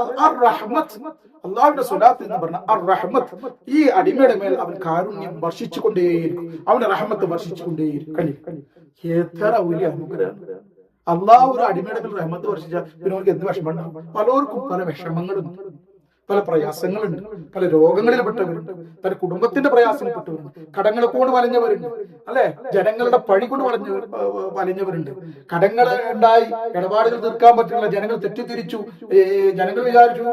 അള്ളാഹുവിന്റെ സ്വലാത്ത് എന്ന് പറഞ്ഞ റഹ്മത്ത്, ഈ അടിമയുടെ മേൽ അവൻ കാരുണ്യം വർഷിച്ചുകൊണ്ടേയിരിക്കും, അവന്റെ റഹ്മത്ത് വർഷിച്ചുകൊണ്ടേയിരിക്കും. എത്ര വലിയ അനുഗ്രഹം. അള്ളാഹു ഒരു അടിമയുടെ മേൽ റഹ്മത്ത് വർഷിച്ചാൽ പിന്നെ അവർക്ക് എന്ത് വിഷമം ഉണ്ടാവും? പലർക്കും പല വിഷമങ്ങളുണ്ട്, പല പ്രയാസങ്ങളുണ്ട്, പല രോഗങ്ങളിൽ പെട്ടവരുണ്ട്, പല കുടുംബത്തിന്റെ പ്രയാസങ്ങളിൽ പെട്ടവരുണ്ട്, കടങ്ങളെ കൊണ്ട് വലഞ്ഞവരുണ്ട്, അല്ലെ, ജനങ്ങളുടെ പഴി കൊണ്ട് വലഞ്ഞവരുണ്ട്. കടങ്ങൾ ഉണ്ടായി ഇടപാടുകൾ തീർക്കാൻ പറ്റുന്നില്ല, ജനങ്ങൾ തെറ്റിദ്ധരിച്ചു, ജനങ്ങൾ വിചാരിച്ചു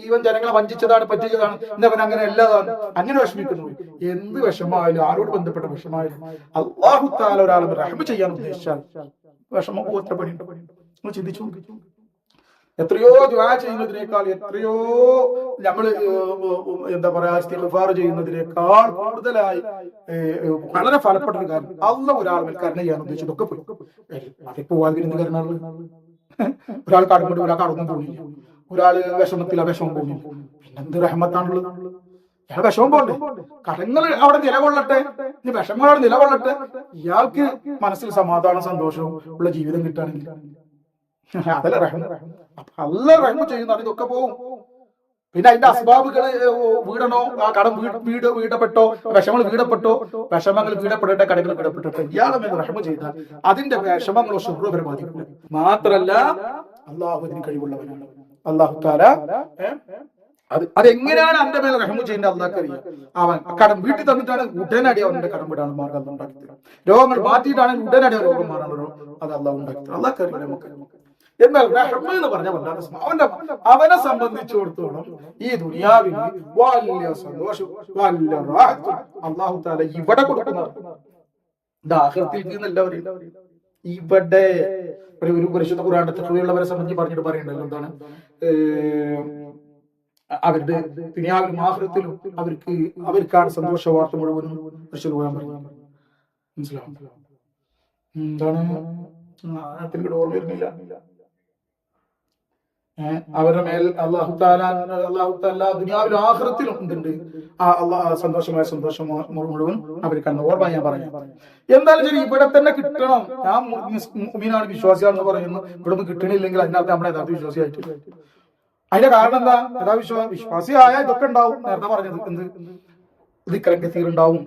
ഈവൻ ജനങ്ങളെ വഞ്ചിച്ചതാണ്, പറ്റിച്ചതാണ്, എന്നവൻ അങ്ങനെ എല്ലാതാണ്, അങ്ങനെ വിഷമിക്കുന്നു. എന്ത് വിഷമായാലും, ആരോട് ബന്ധപ്പെട്ട വിഷമായാലും അല്ലാഹു തആല ഒരാളെ റഹ്മ ചെയ്യാൻ ഉദ്ദേശിച്ചാൽ വിഷമം എത്ര പണിയുണ്ട്? നമ്മൾ ചിന്തിച്ചു. എത്രയോ ദുആ ചെയ്യുന്നതിനേക്കാൾ, എത്രയോ നമ്മള് എന്താ പറയാ ഇസ്തിഗ്ഫാർ ചെയ്യുന്നതിനേക്കാൾ കൂടുതലായി വളരെ ഫലപ്പെട്ട ഒരു കാര്യം അല്ലാഹു ഒരാളെ കരുണ ചെയ്യാൻ ഉദ്ദേശിച്ചതൊക്കെ പോയി. അതിപ്പോ കരുണ, ഒരാൾ കടമ്പടി, ഒരാൾ കടന്നു പോയില്ല, ഒരാള് വിഷമത്തില, വിഷമം പോയില്ല, പിന്നെന്ത് റഹ്മത്താണുള്ളത്? ഇയാൾ വിഷമം പോണ്ടേ? കടങ്ങൾ അവിടെ നിലകൊള്ളട്ടെ, ഇനി വിഷമങ്ങൾ അവിടെ നിലകൊള്ളട്ടെ, ഇയാൾക്ക് മനസ്സിൽ സമാധാനം സന്തോഷവും ഉള്ള ജീവിതം കിട്ടുകയാണെങ്കിൽ അതല്ല റഹ്മ. അല്ല റഹ്മ ചെയ്യുന്ന ഇതൊക്കെ പോവും. പിന്നെ അതിന്റെ അസ്ബാബുകള് വീടണോ, ആ കടം വീടപ്പെട്ടോ, വിഷമങ്ങൾ വീടപ്പെട്ടോ, വിഷമങ്ങൾ വീടപ്പെടട്ടെ, കടകൾ വീടപ്പെട്ടിട്ട് ഇയാളെ മേൽ റഹ്മ ചെയ്താൽ അതിന്റെ വിഷമങ്ങളോ ശുഭ്രപരം ബാധിക്കില്ല. മാത്രല്ല അള്ളാഹു ഇതിന് കഴിവുള്ളവനാണ്. അള്ളാഹു തആല അതെങ്ങനെയാണ് എന്റെ മേലെ റഹ്മ ചെയ്യേണ്ടത് അള്ളാഹ്ക്ക് അറിയാം. അവൻ കടം വീട്ടിൽ തന്നിട്ടാണ് ഉടനടി അവന്റെ കടം വിടാൻ മാർഗം ഉണ്ടാക്കി തരാം. രോഗങ്ങൾ മാറ്റിയിട്ടാണെങ്കിൽ ഉടനടി രോഗം മാറാനോ അത് അള്ളാഹു ഉണ്ടാക്കി തരാം. അള്ളാഹ്ക്ക് അറിയാം നമുക്ക്. എന്നാൽ റഹ്മ എന്ന് പറഞ്ഞ അവനെ സംബന്ധിച്ചിടത്തോളം ഈ ദുനിയാവിൽ വലിയ സന്തോഷം, വലിയ റാഹത്ത് അല്ലാഹു തആല ഇവിടെ കൊടുക്കുന്നത് ആഖിറത്തിൽ എല്ലാവരും ഇവിടെ. ഒരു പരിശുദ്ധ ഖുർആനിലെ തഖ്വയുള്ളവരെ സംബന്ധിച്ച് പറഞ്ഞിട്ട് പറയുന്നുണ്ടല്ലോ, എന്താണ് അവരുടെ ദുനിയാവിലും ആഖിറത്തിലും അവർക്കാണ് സന്തോഷ വാർത്ത മുഴുവനും പരിശുദ്ധ ഖുർആൻ പറയുന്നത്. മനസ്സിലാവും? എന്താണ് ഓർമ്മ വരുന്നില്ല. അവരുടെ മേൽ അല്ലാഹു തആല ദുനിയാവിലും ആഖിറത്തിലും എന്തുണ്ട്? സന്തോഷമായ സന്തോഷം മുഴുവൻ അവർക്കാണ്. ഓർമ്മ ഞാൻ പറയാം. എന്തായാലും ശരി, ഇവിടെ തന്നെ കിട്ടണം. ഞാൻ മുഅ്മിനാണ്, വിശ്വാസിയാണെന്ന് പറയുന്നു, ഇവിടെ ഒന്നും കിട്ടണില്ലെങ്കിൽ അതിനകത്ത് നമ്മുടെ യഥാർത്ഥ വിശ്വാസിയായിട്ട്. അതിന്റെ കാരണം എന്താ? വിശ്വാസിയായ ഇതൊക്കെ ഉണ്ടാവും. നേരത്തെ പറഞ്ഞത് എന്ത് ദിക്റും കസീറുണ്ടാവും.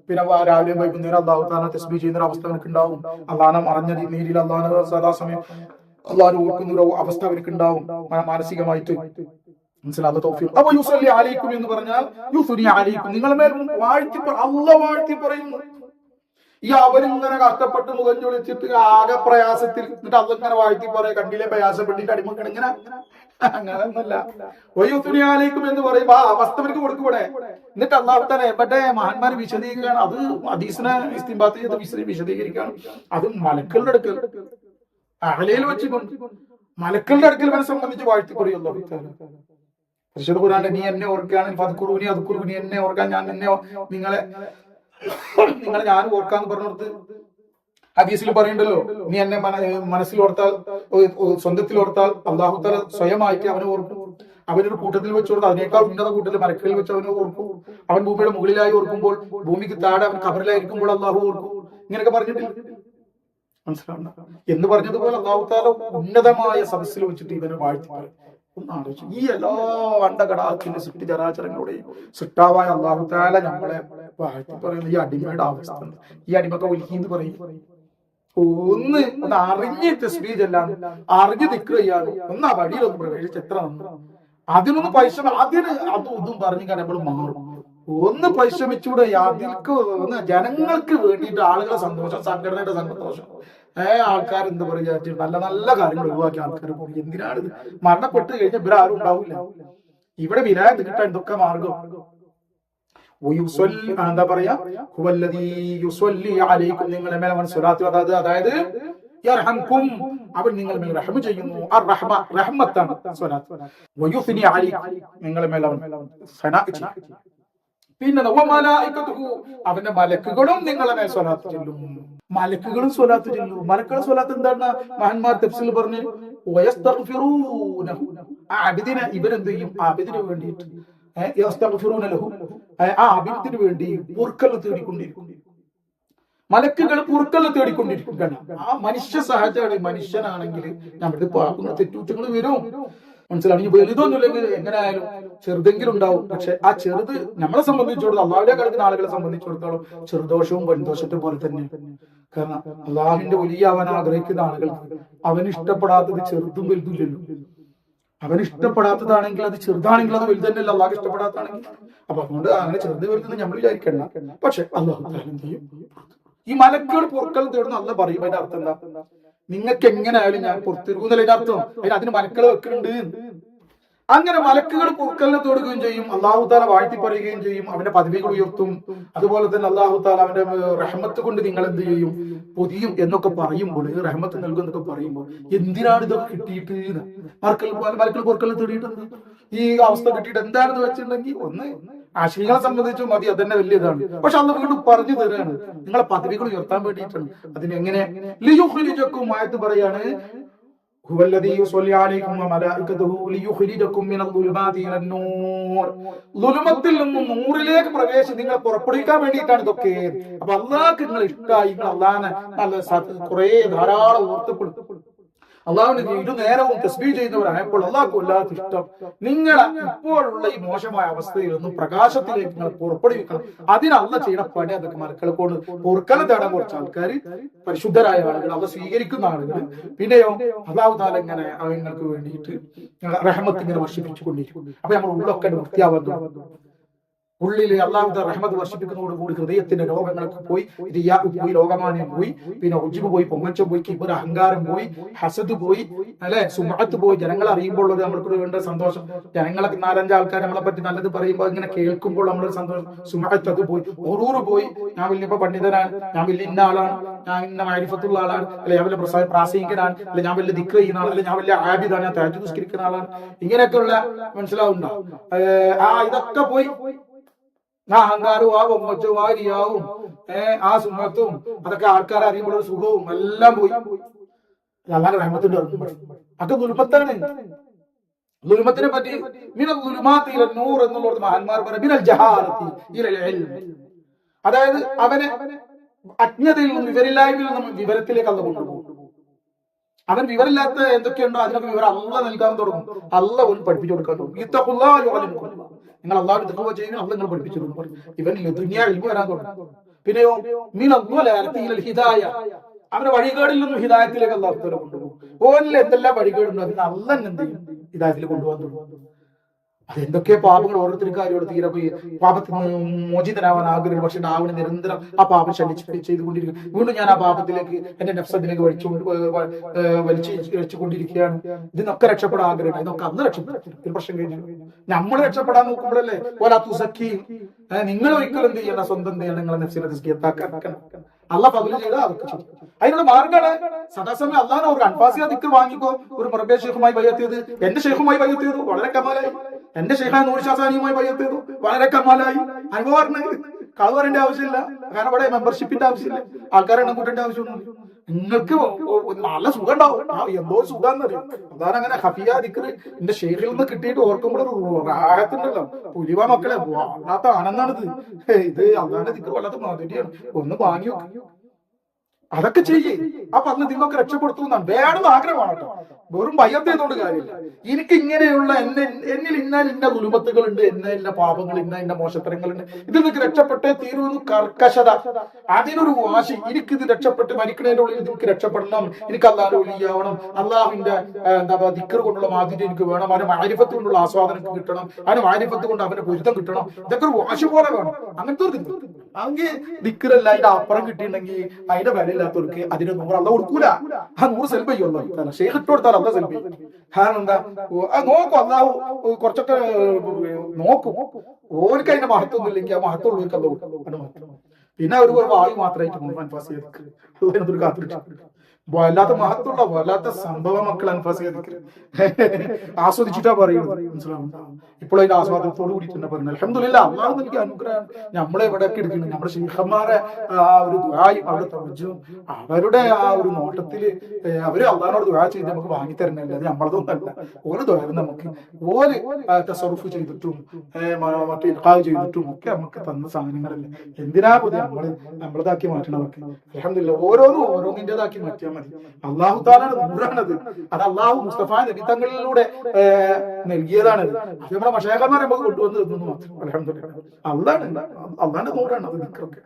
പിന്നെ രാവിലെയും വൈകുന്നേരം അല്ലാഹു തആല തസ്ബീഹ് ചെയ്യുന്ന ഒരു അവസ്ഥ എനിക്ക് ഉണ്ടാവും. അള്ളാഹനെ അറിഞ്ഞ രീതിയിൽ അള്ളാഹനെ സദാസമയം അള്ളാഹു ഓർക്കുന്ന ഒരു അവസ്ഥ അവർക്ക് ഉണ്ടാവും മാനസികമായിട്ട്. മനസ്സിലാവുന്ന തൗഫീഖ്. അപ്പൊ യുസല്ലി അലൈക്കും എന്ന് പറഞ്ഞാൽ യുസ്നി അലൈക്കും, നിങ്ങളുടെ മേൽ വാഴ്ത്തി അല്ലാഹു വാഴ്ത്തി പറയുന്നു. ഈ അവരിങ്ങനെ കഷ്ടപ്പെട്ട് മുഖം ചൊളിച്ചിട്ട് ആകെ പ്രയാസത്തിൽ, എന്നിട്ട് അതിങ്ങനെ വാഴ്ത്തി പറയാ, കണ്ടില്ലേ പ്രയാസപ്പെട്ടിട്ട് അടിമക്കണം, ഇങ്ങനെ അങ്ങനെയൊന്നല്ല. യുസ്നി അലൈക്കും എന്ന് പറയുമ്പോ ആ അവസ്ഥ അവർക്ക് കൊടുക്കൂടെ. എന്നിട്ട് അല്ലാഹു തആല എവിടെ മഹാന്മാർ വിശദീകരിക്കുകയാണ്, അത് ഹദീസിനെ ഇസ്തിംബാത്ത് ചെയ്ത് വിശദീകരിക്കുകയാണ്. അത് മലക്കളുടെ അടുക്കൽ അഹ്ലയിൽ വെച്ചുകൊണ്ട് മലക്കളുടെ അടുക്കൽ അവനെ സംബന്ധിച്ച് വാഴ്ത്തി പറയുമല്ലോ. പരിശുദ്ധ ഖുർആനിൽ നീ എന്നെ ഓർക്കുകയാണെങ്കിൽ ഫദ്കുറൂനി അദ്കുറുനി, എന്നെ ഓർക്കാൻ ഞാൻ നിങ്ങളെ ഞാൻ ഓർക്കാന്ന് പറഞ്ഞിടത്ത് ഹദീസിൽ പറയുന്നുണ്ടല്ലോ, നീ എന്നെ മനസ്സിൽ ഓർത്താൽ, സ്വന്തത്തിൽ ഓർത്താൽ അല്ലാഹു തആല സ്വയമായിട്ട് അവനെ ഓർക്കും. അവനൊരു കൂട്ടത്തിൽ വെച്ച് കൊടുത്താൽ അതിനേക്കാൾ ഉന്നത കൂട്ടത്തിൽ മലക്കളിൽ വെച്ച് അവനെ ഓർക്കും. അവൻ ഭൂമിയുടെ മുകളിലായി ഓർക്കുമ്പോൾ, ഭൂമിക്ക് താഴെ അവൻ കബറിലായിരിക്കുമ്പോൾ അല്ലാഹു ഓർക്കും. ഇങ്ങനെയൊക്കെ പറഞ്ഞിട്ടില്ല. മനസ്സിലാവണ്ട എന്ന് പറഞ്ഞതുപോലെ അല്ലാഹു തആല ഉന്നതമായ സദസ്സിൽ വെച്ചിട്ട് ഇവനെ വാഴ്ത്തി പറയും. ഒന്നാലോചിച്ചു, ഈ എല്ലാ അണ്ടകടാക്കിന്റെ സൃഷ്ടി ചരാചരങ്ങളുടെയും സൃഷ്ടാവായ അല്ലാഹു തആല നമ്മളെ വാഴ്ത്തി പറയുന്ന ഈ അടിമയുടെ അവസ്ഥ, ഈ അടിമക്ക് ഒലിക്കിന്ന് പറയും. ഒന്ന് അറിഞ്ഞ് തസ്ബീഹ് ചെല്ലാൻ, അറിഞ്ഞ് ദിക്ർ ചെയ്യാൻ, ഒന്ന് ആ വഴിയിലൊന്ന് പ്രവേശിച്ച് എത്ര നന്ന്. അതിനൊന്ന് പരിശ്രമം, അതും ഇതും പറഞ്ഞു നമ്മൾ മാറും. ഒന്ന് പരിശ്രമിച്ചൂടെ? അതിൽക്ക് ഒന്ന് ജനങ്ങൾക്ക് വേണ്ടിയിട്ട് ആളുകളെ സന്തോഷം, സംഘടനയുടെ സന്തോഷം, ആൾക്കാർ എന്താ പറയുക, നല്ല നല്ല കാര്യങ്ങൾ ഒഴിവാക്കി ആൾക്കാർ പോയി. എന്തിനാണ് ഇത്? മരണപ്പെട്ട് കഴിഞ്ഞാൽ ഇവരെ ആരും ഉണ്ടാവില്ല. ഇവിടെ വിലായത്ത് കിട്ടാൻ ഇതൊക്കെ മാർഗം. എന്താ പറയാ, നിങ്ങളുടെ മേലെ മനസ്സിലാക്കുക, അതായത് അവൻ നിങ്ങളുടെ മേൽ റഹ്മ ചെയ്യുന്നു. റഹ്മത്താണ് സ്വലാത്ത്. നിങ്ങളുടെ മേൽ അവൻ സനാ ചെയ്യും. പിന്നെ അവന്റെ മലക്കുകളും നിങ്ങളെ മേൽ സ്വലാത്ത് ചൊല്ലും. മലക്കുകളും സ്വലാത്ത് ചൊല്ലും. മലക്കുകളുടെ സ്വലാത്ത് എന്താണ്? മഹാന്മാർ തഫ്സീൽ പറഞ്ഞു, ആബിദിനെ ഇവരെന്ത് ചെയ്യും? ആബിദിന് വേണ്ടിയിട്ട് ആ ആബിദിന് വേണ്ടി പൊറുക്കൽ തേടിക്കൊണ്ടിരിക്കും. മലക്കുകൾ പൊറുക്കൽ തേടിക്കൊണ്ടിരിക്കുകയാണ്. ആ മനുഷ്യ സഹജമാണ്. മനുഷ്യനാണെങ്കിൽ നമ്മുടെ പാപങ്ങൾ തെറ്റുകുറ്റങ്ങൾ വരും. മനസ്സിലാണ്. ഈ വലുതൊന്നും ഇല്ലെങ്കിൽ എങ്ങനെ ആയാലും ചെറുതെങ്കിലും ഉണ്ടാവും. പക്ഷെ ആ ചെറുത് നമ്മളെ സംബന്ധിച്ചിടത്തോളം, അള്ളാഹുവിനെ കളിക്കുന്ന ആളുകളെ സംബന്ധിച്ചിടത്തോളം ചെറുദോഷവും വൻദോഷത്തെ പോലെ തന്നെ. കാരണം അള്ളാഹുവിന്റെ വലിയ അവൻ ആഗ്രഹിക്കുന്ന ആളുകൾക്ക് അവന് ഇഷ്ടപ്പെടാത്തത് ചെറുതും വലുതില്ലല്ലോ. അവന് ഇഷ്ടപ്പെടാത്തതാണെങ്കിൽ അത് ചെറുതാണെങ്കിൽ അത് വലുതന്നെയല്ല അള്ളാഹ് ഇഷ്ടപ്പെടാത്തതാണെങ്കിൽ. അപ്പൊ അതുകൊണ്ട് അങ്ങനെ ചെറുത് വലുതെന്ന് നമ്മൾ വിചാരിക്കണ്ട. പക്ഷെ അള്ളാഹു എന്ത് ചെയ്യും? ഈ മലക്കുകൾ പൊറുക്കൽ തേടുന്ന അല്ല പറയും. അതിന്റെ അർത്ഥം എന്താ? നിങ്ങൾക്ക് എങ്ങനെ ആയാലും ഞാൻ പുറത്തിരിക്കുന്നതിന്റെ അർത്ഥം അതിന് മലക്കൾ വെക്കുന്നുണ്ട്. അങ്ങനെ മലക്കുകൾ പൊറുക്കലിനെ തേടുകയും ചെയ്യും. അള്ളാഹു താല വാഴ്ത്തി പറയുകയും ചെയ്യും. അവന്റെ പദവികൾ ഉയർത്തും. അതുപോലെ തന്നെ അള്ളാഹു താല അവന്റെ റഹ്മത്ത് കൊണ്ട് നിങ്ങൾ എന്ത് ചെയ്യും? പൊതിയും എന്നൊക്കെ പറയുമ്പോൾ, റഹ്മത്ത് നൽകും എന്നൊക്കെ പറയുമ്പോൾ, എന്തിനാണ് ഇതൊക്കെ കിട്ടിയിട്ട് മലക്കൾ പൊറുക്കലിനെ തേടിയിട്ട് ഈ അവസ്ഥ കിട്ടിയിട്ട് എന്താണെന്ന് വെച്ചിട്ടുണ്ടെങ്കിൽ, ഒന്ന് ആശികളെ സംബന്ധിച്ചും മതി, അതന്നെ വലിയ ഇതാണ്. പക്ഷെ അന്ന് വീണ്ടും പറഞ്ഞു തരാണ്, നിങ്ങളെ പദവികൾ ഉയർത്താൻ വേണ്ടിയിട്ടാണ്. അതിനെങ്ങനെ ലിയുഖ്രിജക്കും ആയത്ത് പറയാണ്, ളുലുമത്തിൽ നിന്നും നൂറിലേക്ക് പ്രവേശിച്ച് നിങ്ങളെ പുറപ്പെടുവിക്കാൻ വേണ്ടിയിട്ടാണ് ഇതൊക്കെ. അപ്പൊ അള്ളാഹ്ക്ക് നിങ്ങൾ ഇഷ്ടമായി, നിങ്ങൾ അള്ളാഹിനെ നല്ല കുറെ ധാരാളം ഓർത്തപ്പെടുത്തും. അള്ളാഹുവിന് ഇത് നേരവും തസ്ബീഹ് ചെയ്യുന്നവരായപ്പോൾ അള്ളാഹ്ക്ക് വല്ലാത്ത ഇഷ്ടം നിങ്ങളെ ഇപ്പോഴുള്ള ഈ മോശമായ അവസ്ഥയിൽ നിന്നും പ്രകാശത്തിലേക്ക് നിങ്ങൾ പുറപ്പെടുവിക്കണം. അതിന് അള്ളാഹ് ചെയ്യുന്ന പണി അതൊക്കെ മലക്കളെ കൊണ്ട് പൊറുക്കലെ തേടാൻ കുറച്ച് ആൾക്കാർ, പരിശുദ്ധരായ ആളുകൾ, അള്ളാഹ് സ്വീകരിക്കുന്ന ആളുകൾ. പിന്നെയോ അള്ളാഹു താല ഇങ്ങനെ നിങ്ങൾക്ക് വേണ്ടിയിട്ട് റഹ്മത്ത് ഇങ്ങനെ വർഷിപ്പിച്ചുകൊണ്ടിരിക്കും. അപ്പൊ നമ്മൾ ഉള്ളൊക്കെ വൃത്തിയാവുന്നു. ഉള്ളില് അള്ളാഹുവിന്റെ റഹ്മത്ത് വർഷിപ്പിക്കുന്നതോടുകൂടി ഹൃദയത്തിന്റെ രോഗങ്ങളൊക്കെ പോയി, റിയാഹ് പോയി, ലോകമാന്യം പോയി, പിന്നെ ഉജ്ബ് പോയി, പൊങ്ങച്ചം പോയി, കിബർ അഹങ്കാരം പോയി, ഹസദ് പോയി, അല്ലെ, സുമഅത്ത് പോയി. ജനങ്ങൾ അറിയുമ്പോൾ നമ്മൾക്ക് വേണ്ട സന്തോഷം, ജനങ്ങളൊക്കെ നാലഞ്ച് ആൾക്കാർ നമ്മളെ പറ്റി നല്ലത് പറയുമ്പോൾ ഇങ്ങനെ കേൾക്കുമ്പോൾ നമ്മളൊരു സന്തോഷം, സുമഅത്ത് അത് പോയി, ഉറൂറ് പോയി. ഞാൻ വലിയ പണ്ഡിതനാണ്, ഞാൻ വലിയ ഇന്ന ആളാണ്, ഞാൻ ഇന്ന മഅരിഫത്തുള്ള ആളാണ്, അല്ലെ ഞാൻ വലിയ പ്രാസംഗികനാണ്, അല്ലെ ഞാൻ വലിയ ദിക്ർ ചെയ്യുന്ന ആളാണ്, അല്ലെ ഞാൻ വലിയ ആബിദാണ്, ഞാൻ തഹജ്ജുദ് നിസ്കരിക്കുന്ന ആളാണ്, ഇങ്ങനെയൊക്കെയുള്ള മനസ്സിലാവുണ്ടോ? ഇതൊക്കെ പോയി. ആ അഹങ്കാരവും ആ പൊങ്ങച്ചവും ആ റിയാവും ആ സുന്നത്തും അതൊക്കെ ആൾക്കാരെ അറിയുമ്പോൾ ഒരു സുഖവും എല്ലാം പോയി. അല്ലാതെ റഹ്മത്തിന്റെ അതൊക്കെ ദുൽമത്താണ്. ദുൽമത്തിനെ പറ്റി നൂർ എന്നുള്ളത് മഹാന്മാർ പറയും, അതായത് അവനെ അജ്ഞതയിൽ നിന്നും വിവരമില്ലായ്മയിൽ നിന്നും വിവരത്തിലേക്ക് അല്ല കൊണ്ടുപോകും. അവൻ വിവരമില്ലാത്ത എന്തൊക്കെയുണ്ടോ അതിനൊക്കെ വിവരം അള്ളാഹ് നൽകാൻ തുടങ്ങും. അള്ളാഹ് ഒന്ന് പഠിപ്പിച്ചു കൊടുക്കാൻ തുടങ്ങും. നിങ്ങൾ അള്ളാഹുവിന്റെ തഖ്വ ചെയ്യുന്ന അള്ളാഹ് നിങ്ങൾ പഠിപ്പിച്ചു കൊടുക്കും. ഇവൻ ദുനിയാവിൽ വരാൻ തുടങ്ങും. പിന്നെയോ അവന്റെ വഴികേടിൽ നിന്നും ഹിദായത്തിലേക്ക് അള്ളാഹു തആല കൊണ്ടുപോകും. ഓനിൽ എന്തെല്ലാം വഴികേടുണ്ടോ അതിന് അള്ളാഹ് എന്ത് ചെയ്യും? ഹിദായത്തിൽ കൊണ്ടുപോകാൻ തുടങ്ങും. അതെന്തൊക്കെ പാപങ്ങൾ ഓരോരുത്തരും കാര്യോട് തീരെ പോയി പാപത്തിൽ നിന്ന് മോചിതനാവാൻ ആഗ്രഹം, പക്ഷെ അവന് നിരന്തരം ആ പാപം ചെയ്തുകൊണ്ടിരിക്കും. വീണ്ടും ഞാൻ ആ പാപത്തിലേക്ക് എന്റെ നഫ്സത്തിലേക്ക് വലിച്ചുകൊണ്ടിരിക്കുകയാണ്. ഇതിനൊക്കെ രക്ഷപ്പെടാൻ ആഗ്രഹം, ഇതൊക്കെ അന്ന് രക്ഷപ്പെടും. ഒരു പ്രശ്നം കഴിഞ്ഞാൽ നമ്മൾ രക്ഷപ്പെടാൻ നോക്കുമ്പോഴല്ലേ ഓലാ തുസക്കി, നിങ്ങൾ ഒരിക്കലും എന്ത് ചെയ്യണം? സ്വന്തം ചെയ്യണം, നിങ്ങളെ നഫ്സിനെ തസ്കിയത്താക്കാൻ അള്ളാഹ് ഫദ്ൽ ചെയ്താൽ അതൊക്കെ ചെയ്യും. അതിനുള്ള മാർഗ്ഗമാണ് സദാസമയം അള്ളാഹ് ഒരു അൻഫാസിയ ദിക്ർ വാങ്ങിക്കോ. ഒരു മുറബേ ഷെയ്ഖുമായി ബൈഅത്ത് ചെയ്ത്, എന്റെ ഷെയ്ഖുമായി ബൈഅത്ത് ചെയ്തു, വളരെ കമാലായി. എന്റെ ഷെയ്ഖായ നൂർ ഷാസാനിയുമായി ബൈഅത്ത് ചെയ്തു, വളരെ കമാലായി. അനുഭവം കളവറിന്റെ ആവശ്യമില്ല, കാരണം അവിടെ മെമ്പർഷിപ്പിന്റെ ആവശ്യമില്ല, ആൾക്കാരെ എണ്ണം കൂട്ടേണ്ട ആവശ്യമൊന്നുമില്ല. നിങ്ങൾക്ക് നല്ല സുഖം ഉണ്ടാവും. എന്തോ സുഖാന്ന് അറിയാം. അതാണ് അങ്ങനെ ഹഫിയ ദിക്ർ എന്റെ ഷെയ്ഖിൽ നിന്ന് കിട്ടിയിട്ട് ഓർക്കുമ്പോൾ റാഹത്തുണ്ടല്ലോ. പുലിവ മക്കളെ വല്ലാത്ത ആനന്ദാണിത്. ഇത് അള്ളാന്റെ ദിക്ർ വല്ലാത്ത മാതിരിയാണ്. ഒന്ന് വാങ്ങി അതൊക്കെ ചെയ്യേ. അപ്പൊ അന്ന് നിങ്ങൾക്ക് രക്ഷപ്പെടുത്തുന്നതാണ്. വേണമെന്ന് ആഗ്രഹമാണ് കേട്ടോ, വെറും ബയ്യത്ത് ചെയ്തോണ്ട് കാര്യമില്ല. എനിക്ക് ഇങ്ങനെയുള്ള എന്നിൽ ഇന്ന ദുൽമത്തുകളുണ്ട്, ഇന്ന പാപങ്ങൾ, ഇന്ന മോശത്തരങ്ങളുണ്ട്, ഇതിൽ നിനക്ക് രക്ഷപ്പെട്ടേ തീരുമെന്ന് കർക്കശത, അതിനൊരു വാശി. എനിക്കിത് രക്ഷപ്പെട്ട് മരിക്കണേന്റെ ഉള്ളിൽ എനിക്ക് രക്ഷപ്പെടണം, എനിക്ക് അള്ളാഹുവിന്റെ വലിയാവണം, അള്ളാഹുവിന്റെ ദിക്ർ കൊണ്ടുള്ള മാതിരി എനിക്ക് വേണം, അവന് മാരിഫത്ത് കൊണ്ടുള്ള ആസ്വാദനം കിട്ടണം, അവന് മാരിഫത്ത് കൊണ്ട് അവന്റെ പൊരുത്തം കിട്ടണം. ഇതൊക്കെ ഒരു വാശി പോലെ വേണം. അങ്ങനത്തെ ഒരു ദിക്ർ അങ്ങനെ ദിക്റല്ല അതിന്റെ അപ്പുറം കിട്ടിയിട്ടുണ്ടെങ്കിൽ അതിന്റെ വിലയില്ലാത്തവർക്ക് അതിന് 100 അള്ളാഹ് കൊടുക്കൂല. ആ 100 സെൽഫ് ചെയ്യുമല്ലോ. ഷെയ്ഖ് ഇട്ട് കൊടുത്താൽ അള്ളാഹ് സെൽഫ് ചെയ്യും. കാരണം എന്താ? നോക്കും അള്ളാഹു കുറച്ചൊക്കെ നോക്കും. ഓർക്ക് അതിന്റെ മഹത്വം ഒന്നും ഇല്ലെങ്കിൽ ആ മഹത്വം ഉള്ളവർക്ക് അള്ളാഹ് കൊടുക്കും. പിന്നെ ഒരു വായു മാത്രമായിട്ട് അൻഫാസ് ചെയ്തൊരു കാത്തിരിക്കും. വല്ലാത്ത മഹത്തുള്ള വല്ലാത്ത സംഭവ മക്കൾ അൻഫാസ് ആസ്വദിച്ചിട്ടാ പറയുന്നത്. മനസ്സിലാവുന്നുണ്ടോ? ഇപ്പോൾ അതിന്റെ ആസ്വാദനത്തോട് കൂടി തന്നെ പറയുന്നത് അൽഹംദുലില്ലാഹ്. അള്ളാഹു നൽകിയ അനുഗ്രഹം നമ്മളെ ഇവിടെ എടുക്കുന്നത്. നമ്മുടെ ശൈഖന്മാരെ ആ ഒരു ദുആയും അവിടെ തവജ്ജുഹും അവരുടെ ആ ഒരു നോട്ടത്തില് അവര് അള്ളാഹിനോട് ദുആ ചെയ്ത് നമുക്ക് വാങ്ങി തരുന്നില്ല. അത് നമ്മളതൊന്നല്ല. ഓരോ ദുആയും നമുക്ക് ഓല് തസറുഫ് ചെയ്തിട്ടും മറ്റേ ഇൽഖാ ചെയ്തിട്ടും ഒക്കെ നമുക്ക് തന്ന സാധനങ്ങളല്ലേ. എന്തിനാ പുതിയ നമ്മളതാക്കി മാറ്റണമൊക്കെ. അൽഹംദുലില്ലാഹ് ഓരോന്നും ഓരോന്നിൻ്റെതാക്കി മാറ്റിയാൽ മതി. അള്ളാഹു താലാണ് നൂറാണത്. അത് അള്ളാഹു മുസ്തഫ നബി തങ്ങളിലൂടെ നൽകിയതാണ്. അത് നമ്മുടെ മശൈഖന്മാർ നമുക്ക് കൊണ്ടുവന്ന് തന്നു മാത്രം. അൽഹംദുലില്ലാഹ് അള്ളാന്റെ നൂറാണ് അത്. ദിക്റൊക്കെ